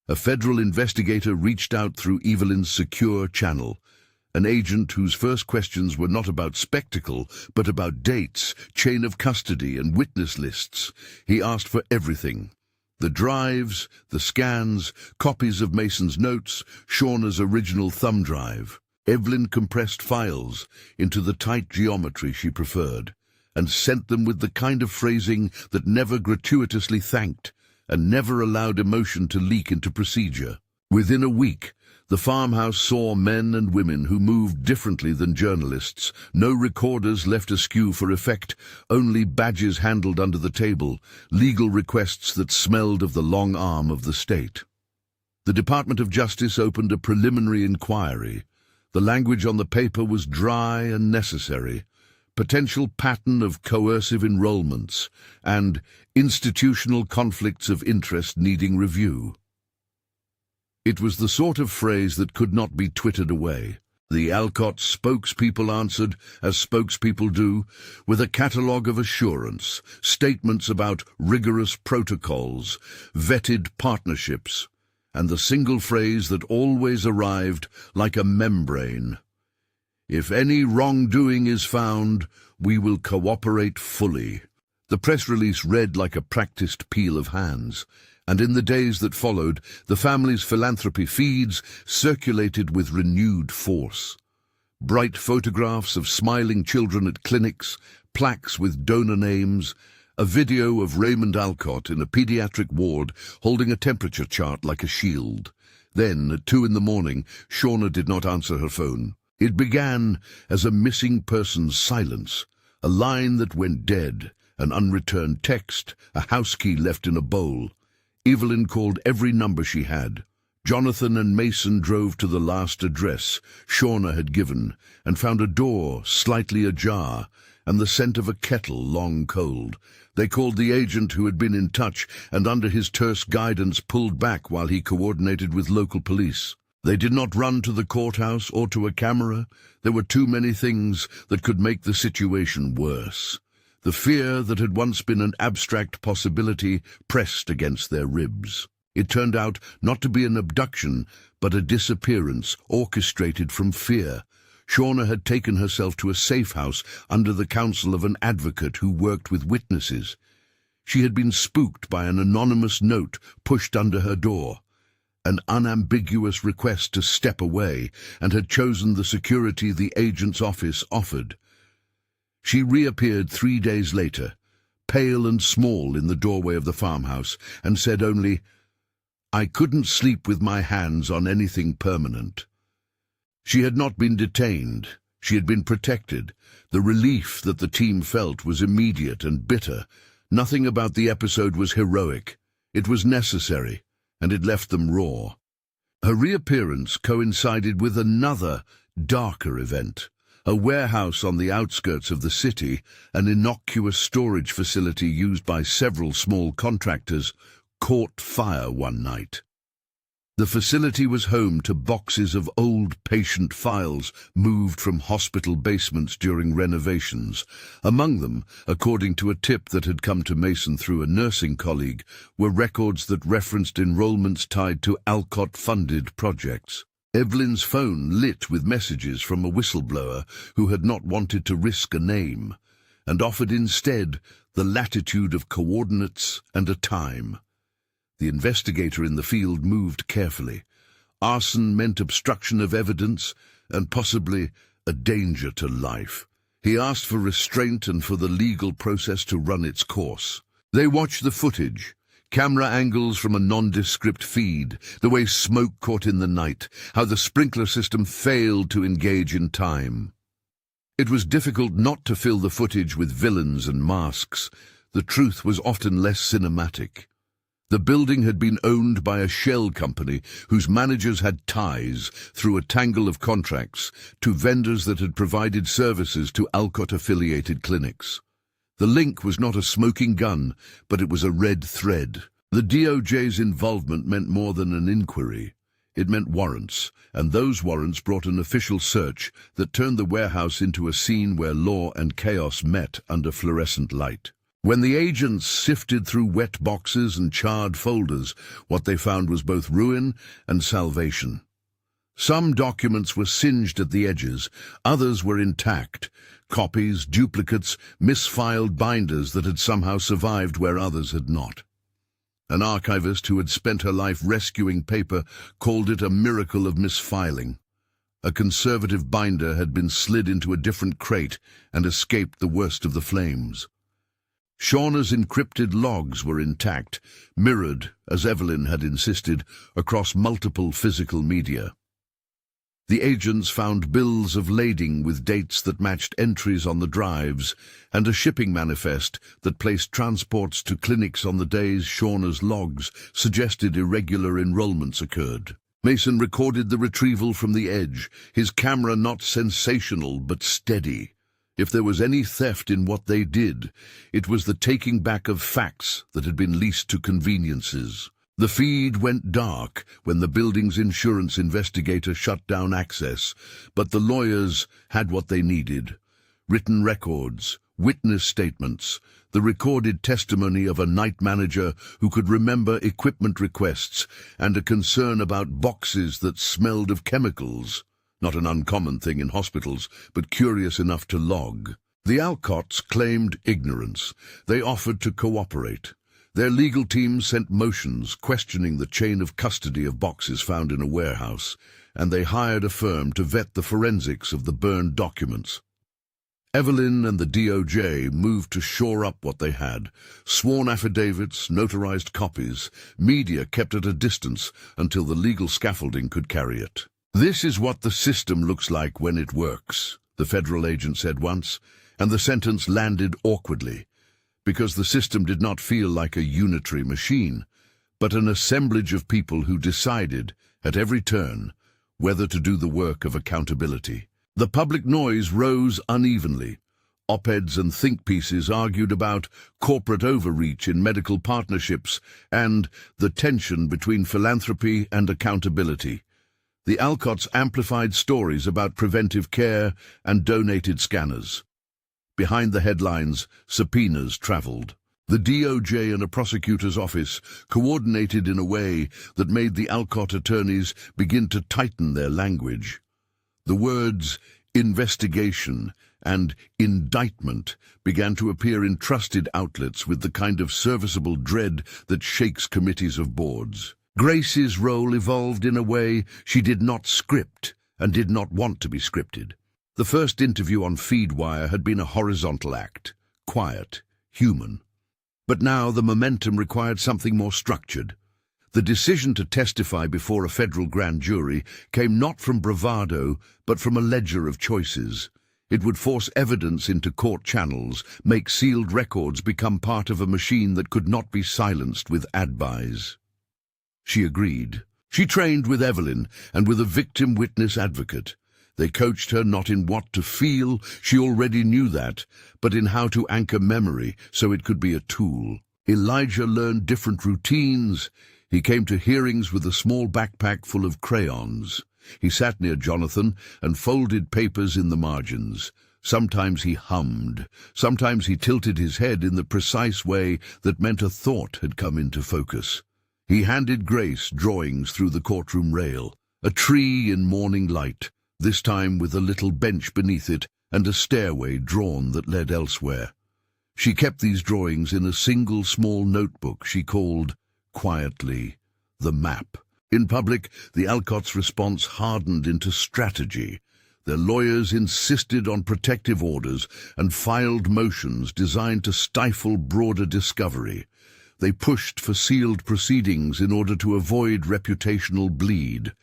Speaker 1: A federal investigator reached out through Evelyn's secure channel, an agent whose first questions were not about spectacle, but about dates, chain of custody, and witness lists. He asked for everything. The drives, the scans, copies of Mason's notes, Shauna's original thumb drive. Evelyn compressed files into the tight geometry she preferred, and sent them with the kind of phrasing that never gratuitously thanked, and never allowed emotion to leak into procedure. Within a week, the farmhouse saw men and women who moved differently than journalists, no recorders left askew for effect, only badges handled under the table, legal requests that smelled of the long arm of the state. The Department of Justice opened a preliminary inquiry. The language on the paper was dry and necessary. Potential pattern of coercive enrollments, and institutional conflicts of interest needing review. It was the sort of phrase that could not be twittered away. The Alcott spokespeople answered, as spokespeople do, with a catalogue of assurance, statements about rigorous protocols, vetted partnerships, and the single phrase that always arrived like a membrane. If any wrongdoing is found, we will cooperate fully. The press release read like a practiced peel of hands, and in the days that followed, the family's philanthropy feeds circulated with renewed force. Bright photographs of smiling children at clinics, plaques with donor names, a video of Raymond Alcott in a pediatric ward holding a temperature chart like a shield. Then, at 2 a.m, Shauna did not answer her phone. It began as a missing person's silence, a line that went dead, an unreturned text, a house key left in a bowl. Evelyn called every number she had. Jonathan and Mason drove to the last address Shauna had given and found a door slightly ajar and the scent of a kettle long cold. They called the agent who had been in touch and under his terse guidance pulled back while he coordinated with local police. They did not run to the courthouse or to a camera. There were too many things that could make the situation worse. The fear that had once been an abstract possibility pressed against their ribs. It turned out not to be an abduction, but a disappearance orchestrated from fear. Shauna had taken herself to a safe house under the counsel of an advocate who worked with witnesses. She had been spooked by an anonymous note pushed under her door, an unambiguous request to step away, and had chosen the security the agent's office offered. She reappeared 3 days later, pale and small in the doorway of the farmhouse, and said only, "I couldn't sleep with my hands on anything permanent." She had not been detained. She had been protected. The relief that the team felt was immediate and bitter. Nothing about the episode was heroic. It was necessary, and it left them raw. Her reappearance coincided with another, darker event. A warehouse on the outskirts of the city, an innocuous storage facility used by several small contractors, caught fire one night. The facility was home to boxes of old patient files moved from hospital basements during renovations. Among them, according to a tip that had come to Mason through a nursing colleague, were records that referenced enrollments tied to Alcott-funded projects. Evelyn's phone lit with messages from a whistleblower who had not wanted to risk a name, and offered instead the latitude of coordinates and a time. The investigator in the field moved carefully. Arson meant obstruction of evidence and possibly a danger to life. He asked for restraint and for the legal process to run its course. They watched the footage, camera angles from a nondescript feed, the way smoke caught in the night, how the sprinkler system failed to engage in time. It was difficult not to fill the footage with villains and masks. The truth was often less cinematic. The building had been owned by a shell company whose managers had ties, through a tangle of contracts, to vendors that had provided services to Alcott-affiliated clinics. The link was not a smoking gun, but it was a red thread. The DOJ's involvement meant more than an inquiry. It meant warrants, and those warrants brought an official search that turned the warehouse into a scene where law and chaos met under fluorescent light. When the agents sifted through wet boxes and charred folders, what they found was both ruin and salvation. Some documents were singed at the edges, others were intact. Copies, duplicates, misfiled binders that had somehow survived where others had not. An archivist who had spent her life rescuing paper called it a miracle of misfiling. A conservative binder had been slid into a different crate and escaped the worst of the flames. Shauna's encrypted logs were intact, mirrored, as Evelyn had insisted, across multiple physical media. The agents found bills of lading with dates that matched entries on the drives, and a shipping manifest that placed transports to clinics on the days Shauna's logs suggested irregular enrollments occurred. Mason recorded the retrieval from the edge, his camera not sensational but steady. If there was any theft in what they did, it was the taking back of facts that had been leased to conveniences. The feed went dark when the building's insurance investigator shut down access, but the lawyers had what they needed: written records, witness statements, the recorded testimony of a night manager who could remember equipment requests, and a concern about boxes that smelled of chemicals. Not an uncommon thing in hospitals, but curious enough to log. The Alcotts claimed ignorance. They offered to cooperate. Their legal team sent motions questioning the chain of custody of boxes found in a warehouse, and they hired a firm to vet the forensics of the burned documents. Evelyn and the DOJ moved to shore up what they had. Sworn affidavits, notarized copies, media kept at a distance until the legal scaffolding could carry it. "This is what the system looks like when it works," the federal agent said once, and the sentence landed awkwardly, because the system did not feel like a unitary machine, but an assemblage of people who decided, at every turn, whether to do the work of accountability. The public noise rose unevenly. Op-eds and think pieces argued about corporate overreach in medical partnerships and the tension between philanthropy and accountability. The Alcotts amplified stories about preventive care and donated scanners. Behind the headlines, subpoenas traveled. The DOJ and a prosecutor's office coordinated in a way that made the Alcott attorneys begin to tighten their language. The words investigation and indictment began to appear in trusted outlets with the kind of serviceable dread that shakes committees of boards. Grace's role evolved in a way she did not script and did not want to be scripted. The first interview on Feedwire had been a horizontal act, quiet, human. But now the momentum required something more structured. The decision to testify before a federal grand jury came not from bravado, but from a ledger of choices. It would force evidence into court channels, make sealed records become part of a machine that could not be silenced with advice. She agreed. She trained with Evelyn and with a victim witness advocate. They coached her not in what to feel, she already knew that, but in how to anchor memory so it could be a tool. Elijah learned different routines. He came to hearings with a small backpack full of crayons. He sat near Jonathan and folded papers in the margins. Sometimes he hummed. Sometimes he tilted his head in the precise way that meant a thought had come into focus. He handed Grace drawings through the courtroom rail. A tree in morning light, this time with a little bench beneath it and a stairway drawn that led elsewhere. She kept these drawings in a single small notebook she called, quietly, the map. In public, the Alcotts' response hardened into strategy. Their lawyers insisted on protective orders and filed motions designed to stifle broader discovery. They pushed for sealed proceedings in order to avoid reputational bleed.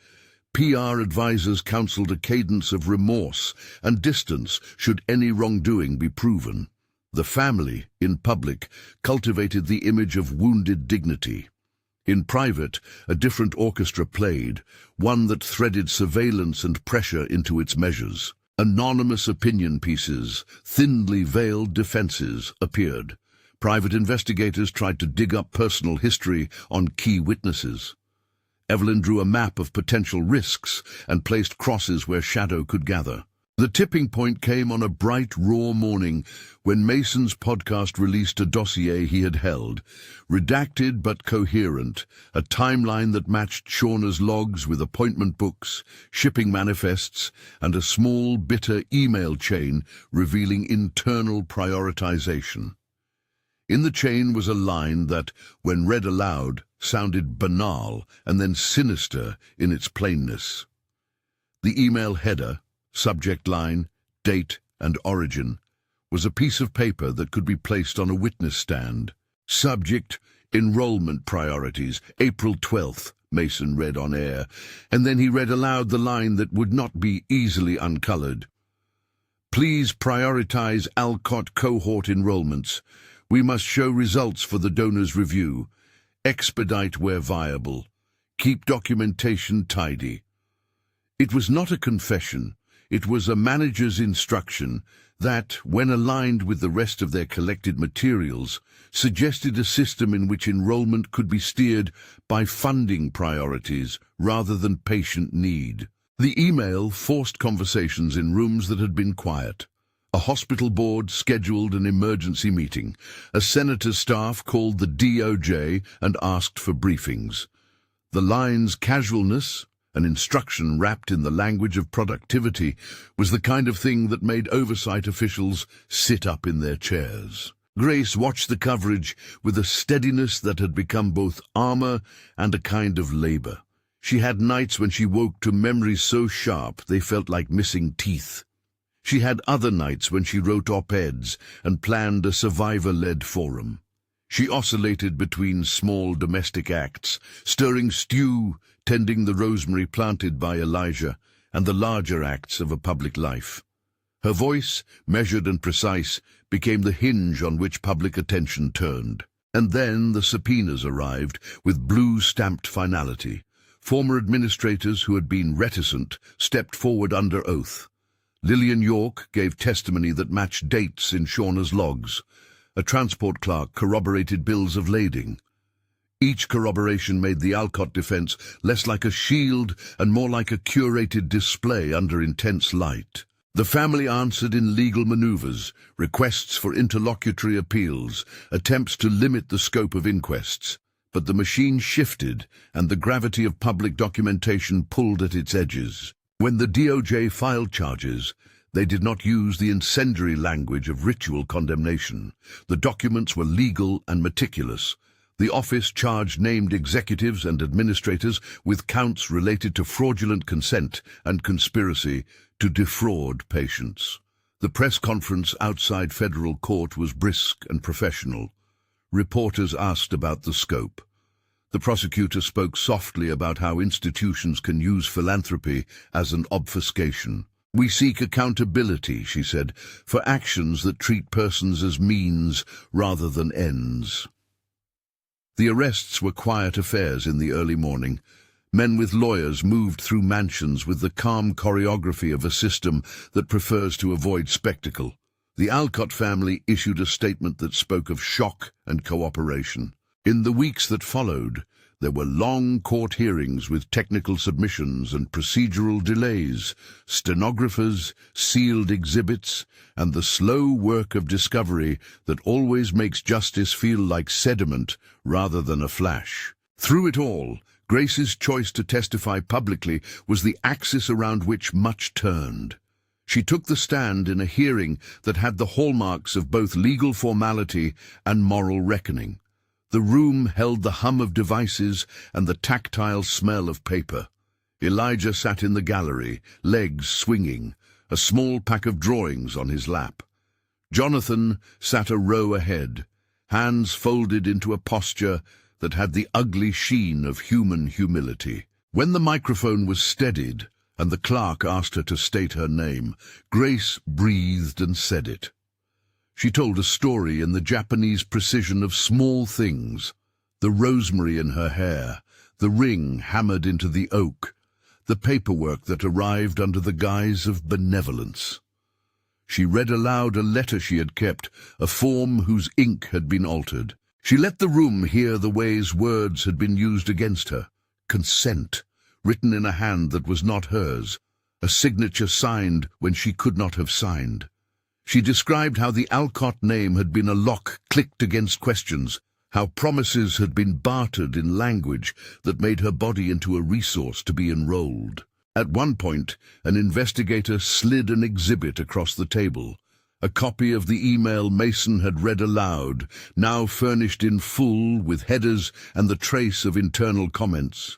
Speaker 1: PR advisors counseled a cadence of remorse and distance should any wrongdoing be proven. The family, in public, cultivated the image of wounded dignity. In private, a different orchestra played, one that threaded surveillance and pressure into its measures. Anonymous opinion pieces, thinly veiled defenses appeared. Private investigators tried to dig up personal history on key witnesses. Evelyn drew a map of potential risks and placed crosses where shadow could gather. The tipping point came on a bright, raw morning when Mason's podcast released a dossier he had held, redacted but coherent, a timeline that matched Shauna's logs with appointment books, shipping manifests, and a small, bitter email chain revealing internal prioritization. In the chain was a line that, when read aloud, sounded banal and then sinister in its plainness. The email header, subject line, date, and origin, was a piece of paper that could be placed on a witness stand. Subject, enrollment priorities, April 12th, Mason read on air, and then he read aloud the line that would not be easily uncolored. Please prioritize Alcott cohort enrollments. We must show results for the donors' review. Expedite where viable. Keep documentation tidy. It was not a confession. It was a manager's instruction that, when aligned with the rest of their collected materials, suggested a system in which enrollment could be steered by funding priorities rather than patient need. The email forced conversations in rooms that had been quiet. A hospital board scheduled an emergency meeting. A senator's staff called the DOJ and asked for briefings. The line's casualness, an instruction wrapped in the language of productivity, was the kind of thing that made oversight officials sit up in their chairs. Grace watched the coverage with a steadiness that had become both armor and a kind of labor. She had nights when she woke to memories so sharp they felt like missing teeth. She had other nights when she wrote op-eds and planned a survivor-led forum. She oscillated between small domestic acts, stirring stew, tending the rosemary planted by Elijah, and the larger acts of a public life. Her voice, measured and precise, became the hinge on which public attention turned. And then the subpoenas arrived with blue-stamped finality. Former administrators who had been reticent stepped forward under oath. Lillian York gave testimony that matched dates in Shauna's logs. A transport clerk corroborated bills of lading. Each corroboration made the Alcott defense less like a shield and more like a curated display under intense light. The family answered in legal maneuvers, requests for interlocutory appeals, attempts to limit the scope of inquests. But the machine shifted, and the gravity of public documentation pulled at its edges. When the DOJ filed charges, they did not use the incendiary language of ritual condemnation. The documents were legal and meticulous. The office charged named executives and administrators with counts related to fraudulent consent and conspiracy to defraud patients. The press conference outside federal court was brisk and professional. Reporters asked about the scope. The prosecutor spoke softly about how institutions can use philanthropy as an obfuscation. We seek accountability, she said, for actions that treat persons as means rather than ends. The arrests were quiet affairs in the early morning. Men with lawyers moved through mansions with the calm choreography of a system that prefers to avoid spectacle. The Alcott family issued a statement that spoke of shock and cooperation. In the weeks that followed, There were long court hearings with technical submissions and procedural delays, stenographers, sealed exhibits, and the slow work of discovery that always makes justice feel like sediment rather than a flash. Through it all, Grace's choice to testify publicly was the axis around which much turned. She took the stand in a hearing that had the hallmarks of both legal formality and moral reckoning. The room held the hum of devices and the tactile smell of paper. Elijah sat in the gallery, legs swinging, a small pack of drawings on his lap. Jonathan sat a row ahead, hands folded into a posture that had the ugly sheen of human humility. When the microphone was steadied and the clerk asked her to state her name, Grace breathed and said it. She told a story in the Japanese precision of small things: the rosemary in her hair, the ring hammered into the oak, the paperwork that arrived under the guise of benevolence. She read aloud a letter she had kept, a form whose ink had been altered. She let the room hear the ways words had been used against her. Consent, written in a hand that was not hers, a signature signed when she could not have signed. She described how the Alcott name had been a lock clicked against questions, how promises had been bartered in language that made her body into a resource to be enrolled. At one point, an investigator slid an exhibit across the table, a copy of the email Mason had read aloud, now furnished in full with headers and the trace of internal comments.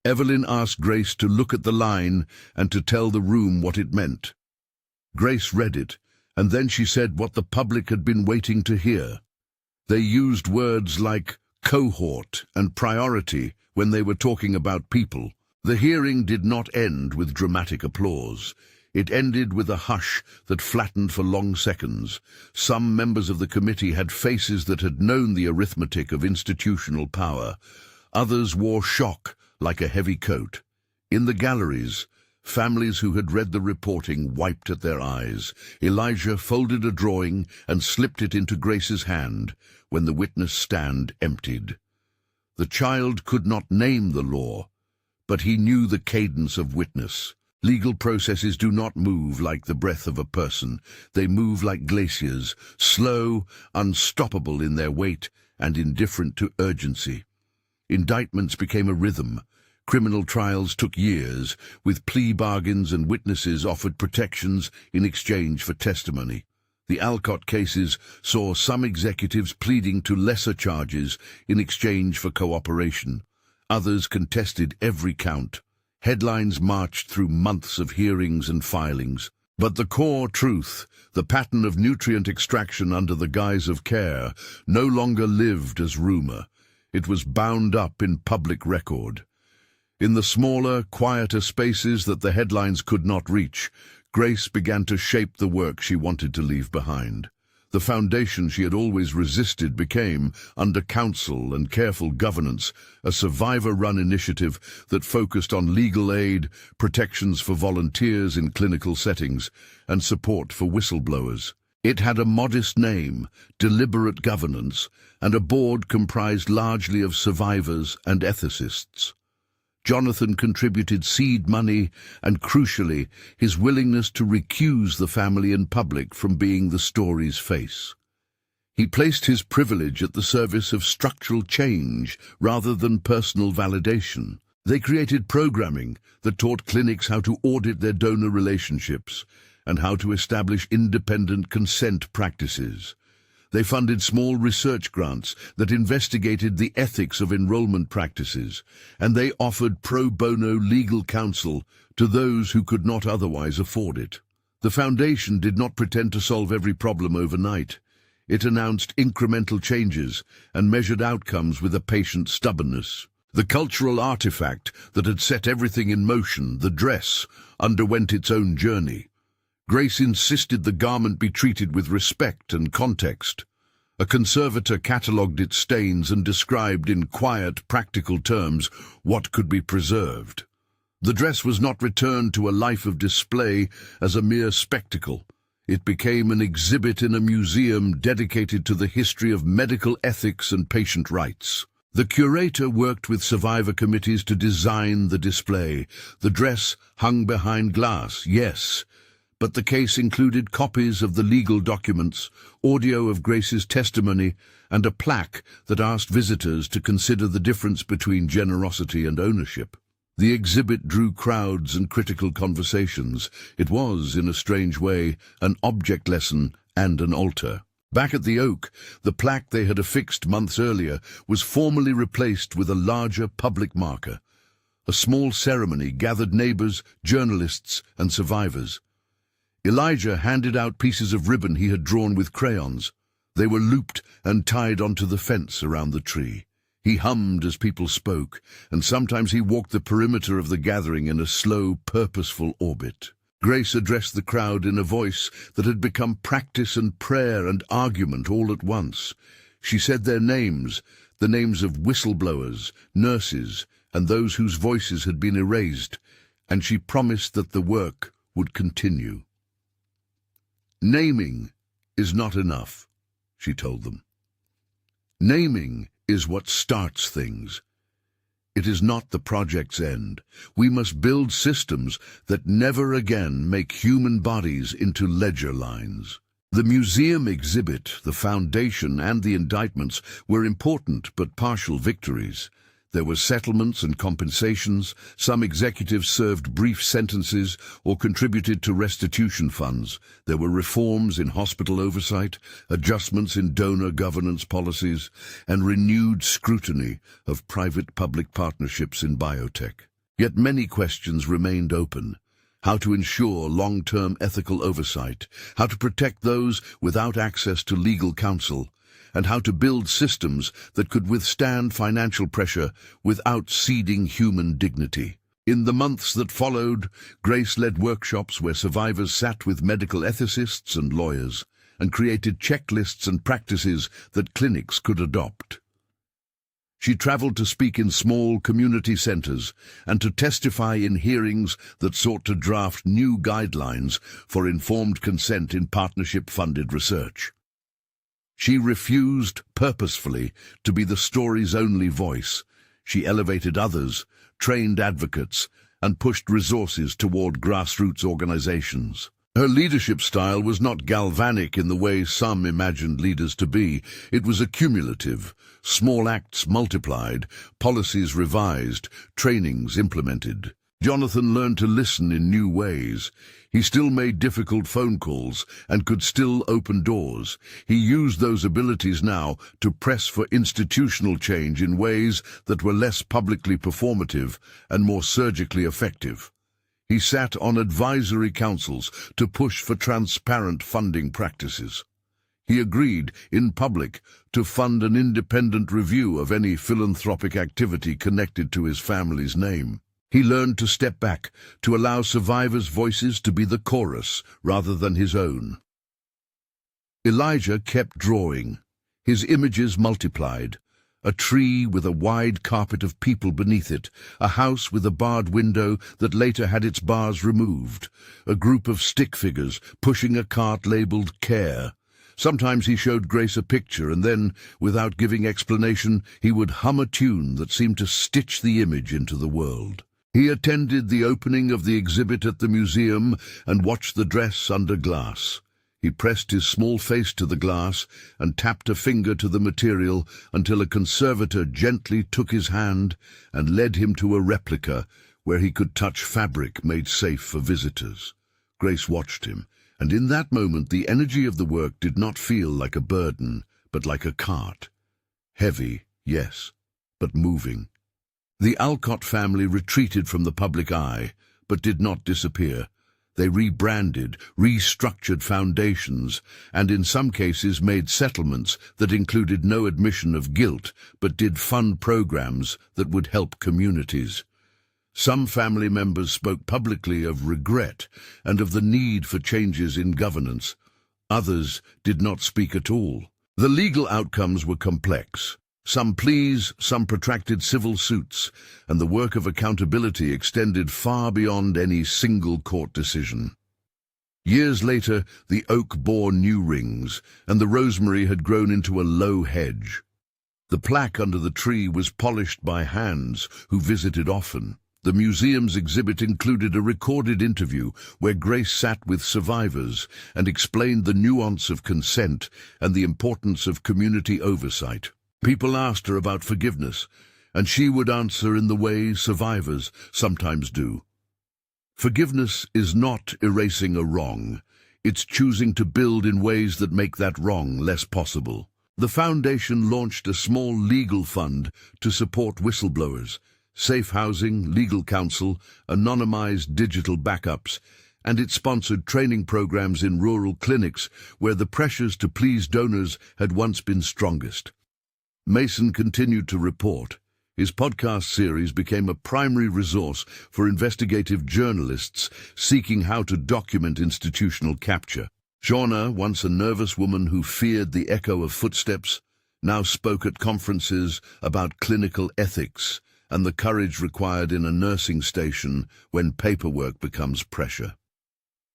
Speaker 1: Evelyn asked Grace to look at the line and to tell the room what it meant. Grace read it, and then she said what the public had been waiting to hear. They used words like cohort and priority when they were talking about people. The hearing did not end with dramatic applause. It ended with a hush that flattened for long seconds. Some members of the committee had faces that had known the arithmetic of institutional power. Others wore shock like a heavy coat. In the galleries, families who had read the reporting wiped at their eyes. Elijah folded a drawing and slipped it into Grace's hand when the witness stand emptied. The child could not name the law, but he knew the cadence of witness. Legal processes do not move like the breath of a person. They move like glaciers, slow, unstoppable in their weight, and indifferent to urgency. Indictments became a rhythm. Criminal trials took years, with plea bargains and witnesses offered protections in exchange for testimony. The Alcott cases saw some executives pleading to lesser charges in exchange for cooperation. Others contested every count. Headlines marched through months of hearings and filings. But the core truth, the pattern of nutrient extraction under the guise of care, no longer lived as rumor. It was bound up in public record. In the smaller, quieter spaces that the headlines could not reach, Grace began to shape the work she wanted to leave behind. The foundation she had always resisted became, under counsel and careful governance, a survivor-run initiative that focused on legal aid, protections for volunteers in clinical settings, and support for whistleblowers. It had a modest name, deliberate governance, and a board comprised largely of survivors and ethicists. Jonathan contributed seed money and, crucially, his willingness to recuse the family in public from being the story's face. He placed his privilege at the service of structural change rather than personal validation. They created programming that taught clinics how to audit their donor relationships and how to establish independent consent practices. They funded small research grants that investigated the ethics of enrollment practices, and they offered pro bono legal counsel to those who could not otherwise afford it. The foundation did not pretend to solve every problem overnight. It announced incremental changes and measured outcomes with a patient stubbornness. The cultural artifact that had set everything in motion, the dress, underwent its own journey. Grace insisted the garment be treated with respect and context. A conservator catalogued its stains and described in quiet, practical terms what could be preserved. The dress was not returned to a life of display as a mere spectacle. It became an exhibit in a museum dedicated to the history of medical ethics and patient rights. The curator worked with survivor committees to design the display. The dress hung behind glass, yes, but the case included copies of the legal documents, audio of Grace's testimony, and a plaque that asked visitors to consider the difference between generosity and ownership. The exhibit drew crowds and critical conversations. It was, in a strange way, an object lesson and an altar. Back at the Oak, the plaque they had affixed months earlier was formally replaced with a larger public marker. A small ceremony gathered neighbors, journalists, and survivors. Elijah handed out pieces of ribbon he had drawn with crayons. They were looped and tied onto the fence around the tree. He hummed as people spoke, and sometimes he walked the perimeter of the gathering in a slow, purposeful orbit. Grace addressed the crowd in a voice that had become practice and prayer and argument all at once. She said their names, the names of whistleblowers, nurses, and those whose voices had been erased, and she promised that the work would continue. "Naming is not enough," she told them. "Naming is what starts things. It is not the project's end. We must build systems that never again make human bodies into ledger lines." The museum exhibit, the foundation, and the indictments were important but partial victories. There were settlements and compensations. Some executives served brief sentences or contributed to restitution funds. There were reforms in hospital oversight, adjustments in donor governance policies, and renewed scrutiny of private-public partnerships in biotech. Yet many questions remained open. How to ensure long-term ethical oversight, how to protect those without access to legal counsel, and how to build systems that could withstand financial pressure without ceding human dignity. In the months that followed, Grace led workshops where survivors sat with medical ethicists and lawyers, and created checklists and practices that clinics could adopt. She traveled to speak in small community centers and to testify in hearings that sought to draft new guidelines for informed consent in partnership-funded research. She refused purposefully to be the story's only voice. She elevated others, trained advocates, and pushed resources toward grassroots organizations. Her leadership style was not galvanic in the way some imagined leaders to be. It was accumulative. Small acts multiplied, policies revised, trainings implemented. Jonathan learned to listen in new ways. He still made difficult phone calls and could still open doors. He used those abilities now to press for institutional change in ways that were less publicly performative and more surgically effective. He sat on advisory councils to push for transparent funding practices. He agreed, in public, to fund an independent review of any philanthropic activity connected to his family's name. He learned to step back, to allow survivors' voices to be the chorus rather than his own. Elijah kept drawing. His images multiplied. A tree with a wide carpet of people beneath it, a house with a barred window that later had its bars removed, a group of stick figures pushing a cart labeled Care. Sometimes he showed Grace a picture, and then, without giving explanation, he would hum a tune that seemed to stitch the image into the world. He attended the opening of the exhibit at the museum and watched the dress under glass. He pressed his small face to the glass and tapped a finger to the material until a conservator gently took his hand and led him to a replica where he could touch fabric made safe for visitors. Grace watched him, and in that moment the energy of the work did not feel like a burden, but like a cart. Heavy, yes, but moving. The Alcott family retreated from the public eye, but did not disappear. They rebranded, restructured foundations, and in some cases made settlements that included no admission of guilt, but did fund programs that would help communities. Some family members spoke publicly of regret and of the need for changes in governance. Others did not speak at all. The legal outcomes were complex. Some pleas, some protracted civil suits, and the work of accountability extended far beyond any single court decision. Years later, the oak bore new rings, and the rosemary had grown into a low hedge. The plaque under the tree was polished by hands who visited often. The museum's exhibit included a recorded interview where Grace sat with survivors and explained the nuance of consent and the importance of community oversight. People asked her about forgiveness, and she would answer in the way survivors sometimes do. Forgiveness is not erasing a wrong. It's choosing to build in ways that make that wrong less possible. The foundation launched a small legal fund to support whistleblowers, safe housing, legal counsel, anonymized digital backups, and it sponsored training programs in rural clinics where the pressures to please donors had once been strongest. Mason continued to report. His podcast series became a primary resource for investigative journalists seeking how to document institutional capture. Shauna, once a nervous woman who feared the echo of footsteps, now spoke at conferences about clinical ethics and the courage required in a nursing station when paperwork becomes pressure.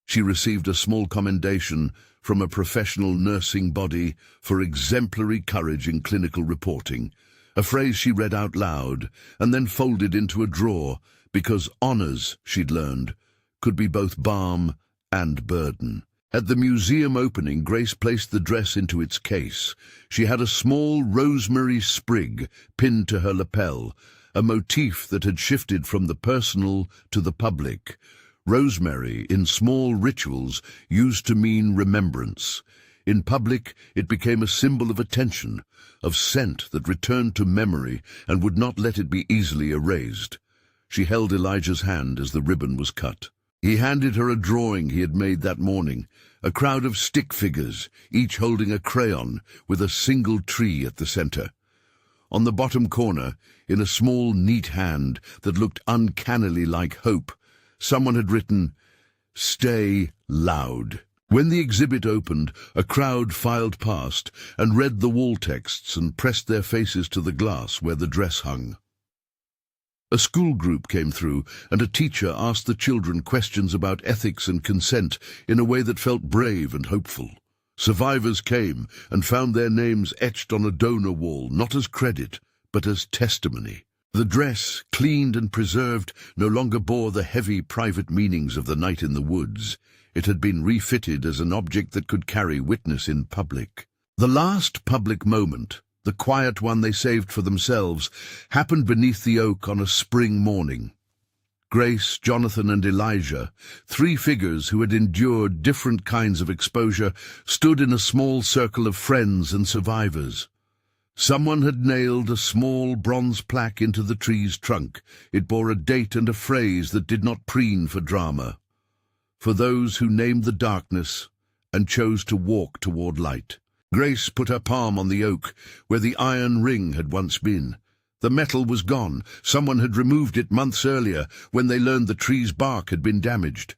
Speaker 1: She received a small commendation from a professional nursing body for exemplary courage in clinical reporting, a phrase she read out loud and then folded into a drawer because honors, she'd learned, could be both balm and burden. At the museum opening, Grace placed the dress into its case. She had a small rosemary sprig pinned to her lapel, a motif that had shifted from the personal to the public. Rosemary, in small rituals, used to mean remembrance. In public, it became a symbol of attention, of scent that returned to memory and would not let it be easily erased. She held Elijah's hand as the ribbon was cut. He handed her a drawing he had made that morning, a crowd of stick figures, each holding a crayon with a single tree at the center. On the bottom corner, in a small, neat hand that looked uncannily like hope, someone had written, "Stay loud." When the exhibit opened, a crowd filed past and read the wall texts and pressed their faces to the glass where the dress hung. A school group came through, and a teacher asked the children questions about ethics and consent in a way that felt brave and hopeful. Survivors came and found their names etched on a donor wall, not as credit, but as testimony. The dress, cleaned and preserved, no longer bore the heavy private meanings of the night in the woods. It had been refitted as an object that could carry witness in public. The last public moment, the quiet one they saved for themselves, happened beneath the oak on a spring morning. Grace, Jonathan, and Elijah, three figures who had endured different kinds of exposure, stood in a small circle of friends and survivors. Someone had nailed a small bronze plaque into the tree's trunk. It bore a date and a phrase that did not preen for drama. For those who named the darkness and chose to walk toward light. Grace put her palm on the oak, where the iron ring had once been. The metal was gone. Someone had removed it months earlier, when they learned the tree's bark had been damaged.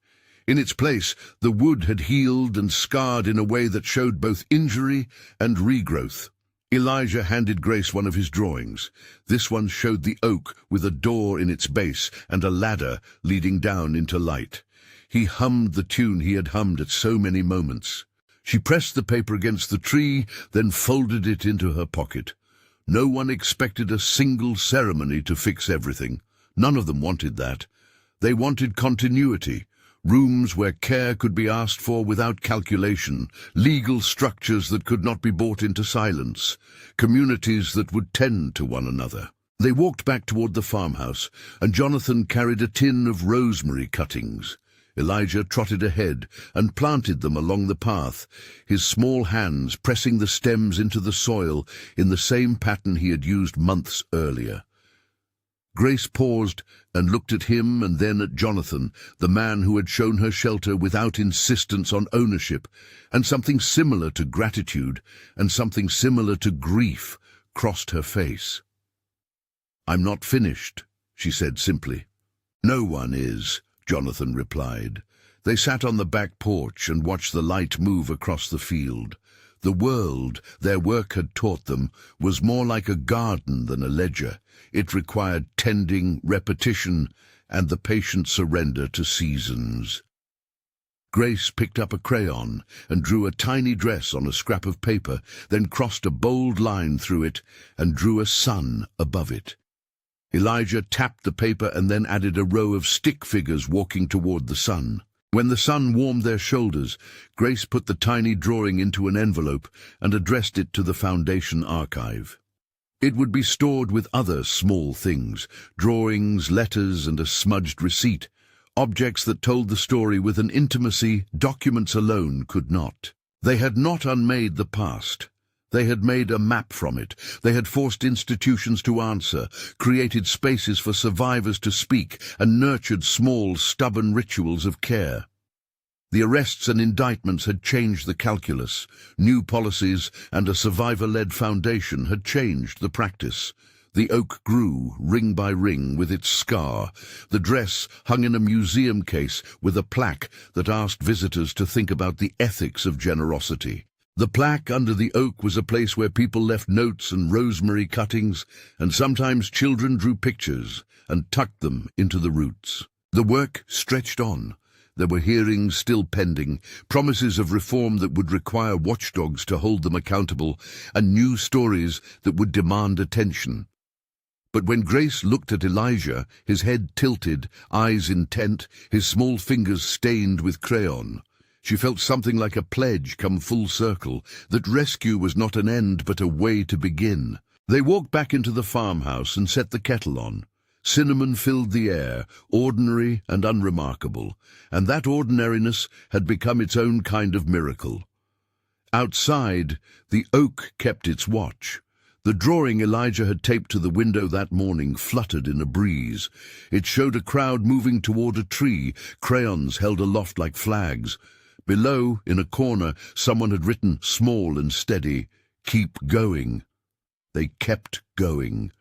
Speaker 1: In its place, the wood had healed and scarred in a way that showed both injury and regrowth. Elijah handed Grace one of his drawings. This one showed the oak with a door in its base and a ladder leading down into light. He hummed the tune he had hummed at so many moments. She pressed the paper against the tree, then folded it into her pocket. No one expected a single ceremony to fix everything. None of them wanted that. They wanted continuity, rooms where care could be asked for without calculation, legal structures that could not be brought into silence, communities that would tend to one another. They walked back toward the farmhouse, and Jonathan carried a tin of rosemary cuttings. Elijah trotted ahead and planted them along the path, his small hands pressing the stems into the soil in the same pattern he had used months earlier. Grace paused and looked at him and then at Jonathan, the man who had shown her shelter without insistence on ownership, and something similar to gratitude and something similar to grief crossed her face. "I'm not finished," she said simply. "No one is," Jonathan replied. They sat on the back porch and watched the light move across the field. The world their work had taught them was more like a garden than a ledger. It required tending, repetition, and the patient surrender to seasons. Grace picked up a crayon and drew a tiny dress on a scrap of paper, then crossed a bold line through it and drew a sun above it. Elijah tapped the paper and then added a row of stick figures walking toward the sun. When the sun warmed their shoulders, Grace put the tiny drawing into an envelope and addressed it to the Foundation archive. It would be stored with other small things, drawings, letters, and a smudged receipt, objects that told the story with an intimacy documents alone could not. They had not unmade the past. They had made a map from it. They had forced institutions to answer, created spaces for survivors to speak, and nurtured small, stubborn rituals of care. The arrests and indictments had changed the calculus. New policies and a survivor-led foundation had changed the practice. The oak grew, ring by ring, with its scar. The dress hung in a museum case with a plaque that asked visitors to think about the ethics of generosity. The plaque under the oak was a place where people left notes and rosemary cuttings, and sometimes children drew pictures and tucked them into the roots. The work stretched on. There were hearings still pending, promises of reform that would require watchdogs to hold them accountable, and new stories that would demand attention. But when Grace looked at Elijah, his head tilted, eyes intent, his small fingers stained with crayon, she felt something like a pledge come full circle, that rescue was not an end but a way to begin. They walked back into the farmhouse and set the kettle on. Cinnamon filled the air, ordinary and unremarkable, and that ordinariness had become its own kind of miracle. Outside, the oak kept its watch. The drawing Elijah had taped to the window that morning fluttered in a breeze. It showed a crowd moving toward a tree, crayons held aloft like flags. Below, in a corner, someone had written, small and steady, "Keep going." They kept going.